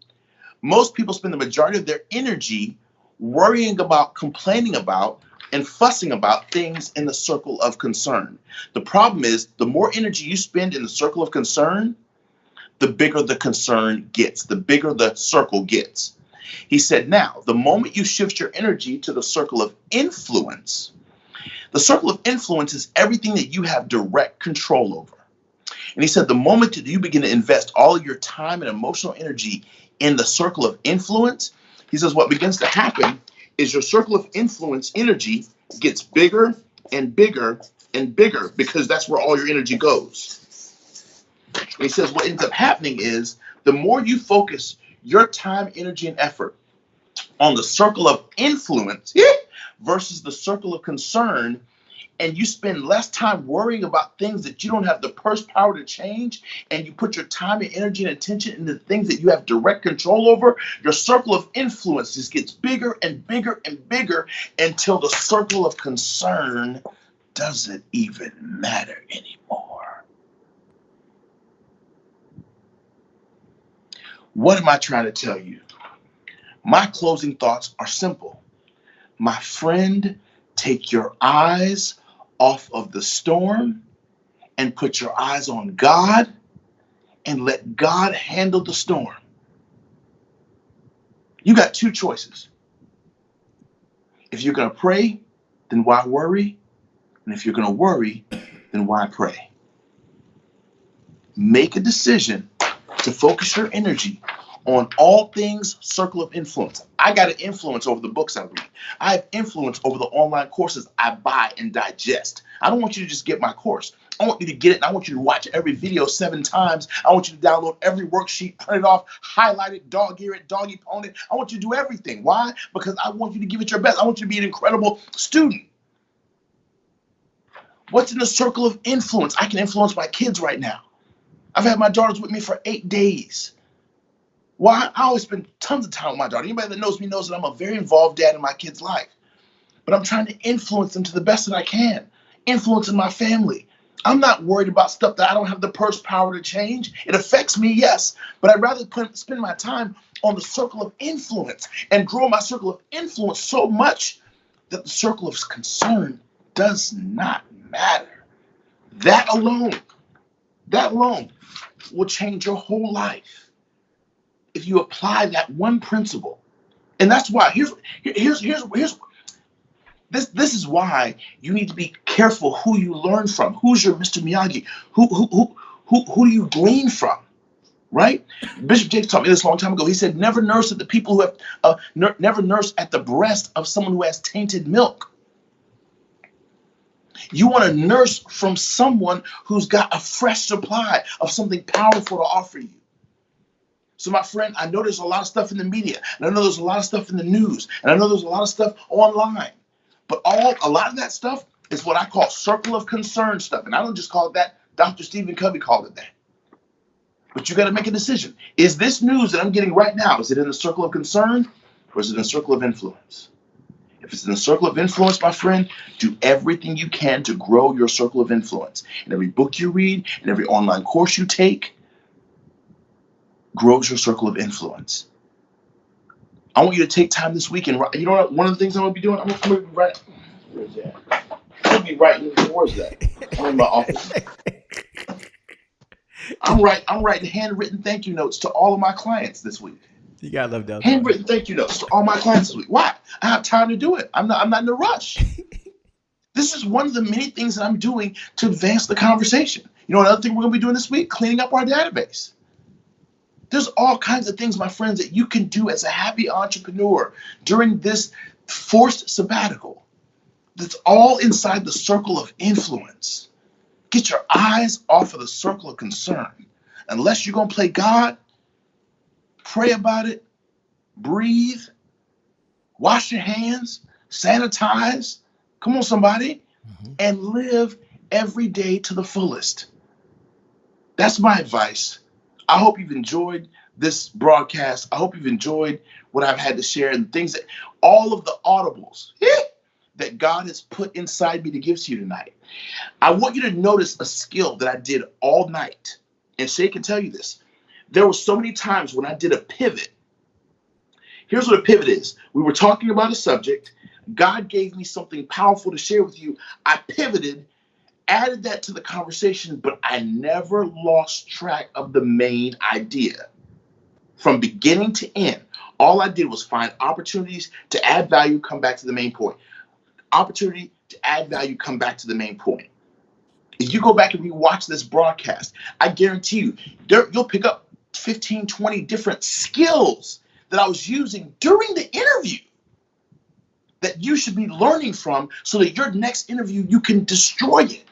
most people spend the majority of their energy worrying about, complaining about, and fussing about things in the circle of concern. The problem is the more energy you spend in the circle of concern, the bigger the concern gets, the bigger the circle gets. He said, now, the moment you shift your energy to the circle of influence, the circle of influence is everything that you have direct control over. And he said, the moment that you begin to invest all of your time and emotional energy in the circle of influence, he says what begins to happen is your circle of influence energy gets bigger and bigger and bigger because that's where all your energy goes. And he says what ends up happening is the more you focus your time, energy, and effort on the circle of influence versus the circle of concern, and you spend less time worrying about things that you don't have the purse power to change, and you put your time and energy and attention into things that you have direct control over, your circle of influence just gets bigger and bigger and bigger until the circle of concern doesn't even matter anymore. What am I trying to tell you? My closing thoughts are simple. My friend, take your eyes off of the storm and put your eyes on God and let God handle the storm. You got two choices. If you're going to pray, then why worry? And if you're going to worry, then why pray? Make a decision to focus your energy on all things circle of influence. I got an influence over the books I read. I have influence over the online courses I buy and digest. I don't want you to just get my course. I want you to get it, and I want you to watch every video 7 times. I want you to download every worksheet, print it off, highlight it, dog ear it, doggy pone it. I want you to do everything. Why? Because I want you to give it your best. I want you to be an incredible student. What's in the circle of influence? I can influence my kids right now. I've had my daughters with me for 8 days. Why? I always spend tons of time with my daughter. Anybody that knows me knows that I'm a very involved dad in my kids' life. But I'm trying to influence them to the best that I can. Influencing my family. I'm not worried about stuff that I don't have the purse power to change. It affects me, yes. But I'd rather spend my time on the circle of influence and grow my circle of influence so much that the circle of concern does not matter. That alone will change your whole life if you apply that one principle. And that's why this is why you need to be careful who you learn from. Who's your Mr. Miyagi? Who do you glean from? Right? Bishop Jakes taught me this a long time ago. He said, never nurse at the people who have never nurse at the breast of someone who has tainted milk. You want to nurse from someone who's got a fresh supply of something powerful to offer you. So my friend, I know there's a lot of stuff in the media, and I know there's a lot of stuff in the news, and I know there's a lot of stuff online. But a lot of that stuff is what I call circle of concern stuff. And I don't just call it that. Dr. Stephen Covey called it that. But you got to make a decision. Is this news that I'm getting right now, is it in the circle of concern or is it in the circle of influence? If it's in the circle of influence, my friend, do everything you can to grow your circle of influence. And every book you read and every online course you take grows your circle of influence. I want you to take time this week and write. You know what? One of the things I'm going to be doing, I'm going to be writing. Where's that? I'm going to be writing. Where's that? I'm in my office. I'm writing handwritten thank you notes to all of my clients this week. You gotta love Delatorro. Handwritten thank you notes to all my clients this week. Why? I have time to do it. I'm not in a rush. This is one of the many things that I'm doing to advance the conversation. You know, another thing we're going to be doing this week, cleaning up our database. There's all kinds of things, my friends, that you can do as a happy entrepreneur during this forced sabbatical. That's all inside the circle of influence. Get your eyes off of the circle of concern. Unless you're going to play God, pray about it, breathe, wash your hands, sanitize. Come on, somebody. And live every day to the fullest. That's my advice. I hope you've enjoyed this broadcast. I hope you've enjoyed what I've had to share and things that all of the audibles that God has put inside me to give to you tonight. I want you to notice a skill that I did all night. And Shay can tell you this. There were so many times when I did a pivot. Here's what a pivot is. We were talking about a subject, God gave me something powerful to share with you. I pivoted, added that to the conversation, but I never lost track of the main idea. From beginning to end, all I did was find opportunities to add value, come back to the main point. Opportunity to add value, come back to the main point. If you go back and rewatch this broadcast, I guarantee you, you'll pick up 15, 20 different skills that I was using during the interview that you should be learning from so that your next interview, you can destroy it.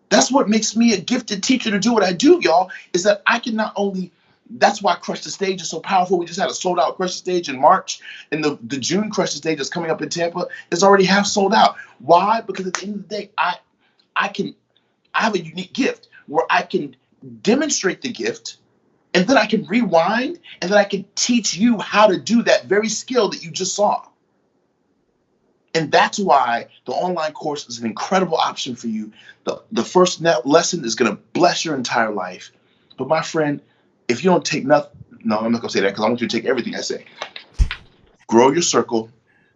That's what makes me a gifted teacher to do what I do, y'all, is that I can not only, that's why Crush the Stage is so powerful. We just had a sold out Crush the Stage in March, and the June Crush the Stage that's coming up in Tampa is already half sold out. Why? Because at the end of the day, I have a unique gift where I can demonstrate the gift, and then I can rewind, and then I can teach you how to do that very skill that you just saw. And that's why the online course is an incredible option for you. The first lesson is going to bless your entire life. But my friend, if you don't take nothing, no, I'm not going to say that because I want you to take everything I say. Grow your circle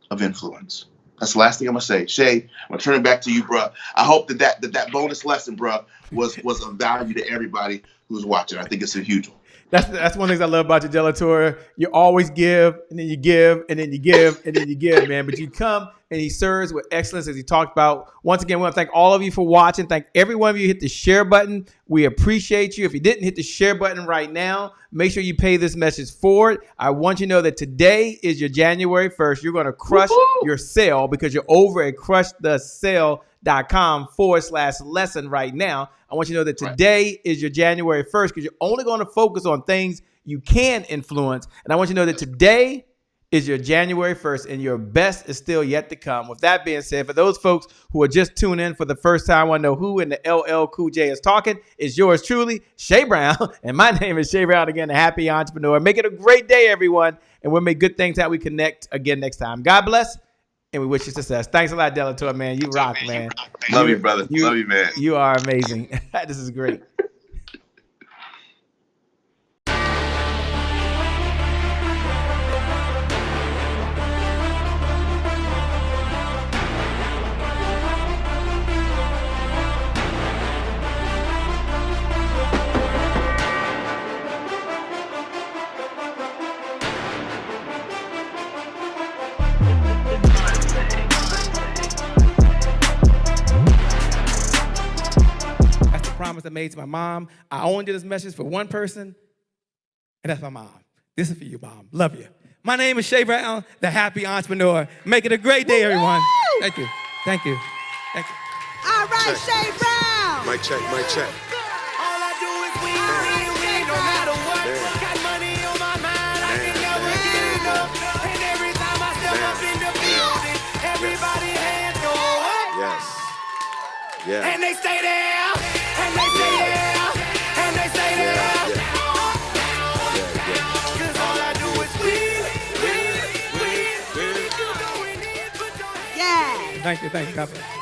of influence. That's the last thing I'm going to say. Shay, I'm going to turn it back to you, bro. I hope that bonus lesson, bro, was of value to everybody who's watching. I think it's a huge one. That's one of the things I love about you, Delatorro. You always give, and then you give, and then you give, and then you give, man. But you come and he serves with excellence, as he talked about. Once again, we want to thank all of you for watching. Thank every one of you who hit the share button. We appreciate you. If you didn't hit the share button right now, make sure you pay this message forward. I want you to know that today is your January 1st. You're going to crush your sale because you're over at crushthesale.com/lesson right now. I want you to know that today is your January 1st because you're only going to focus on things you can influence. And I want you to know that today is your January 1st and your best is still yet to come. With that being said, for those folks who are just tuning in for the first time, want to know who in the LL Cool J is talking, it's yours truly, Shay Brown. And my name is Shay Brown, again, the Happy Entrepreneur. Make it a great day, everyone. And we'll make good things how we connect again next time. God bless. And we wish you success. Thanks a lot, Delatorro, man. You rock, man. Love you, brother. Love you, man. You are amazing. This is great. Promise I made to my mom. I only did this message for one person, and that's my mom. This is for you, Mom. Love you. My name is Shay Brown, the Happy Entrepreneur. Make it a great day, everyone. Thank you. Thank you. Thank you. All right, Shay Brown. Mic check, mic check. All I do is win, no matter what. Got money on my mind, I can never get enough. And every time I step up in the building, everybody hands go up. Yes. Yeah. And they stay there, and they stay there, and they stay there. Cause all I do is win. Thank you. God bless.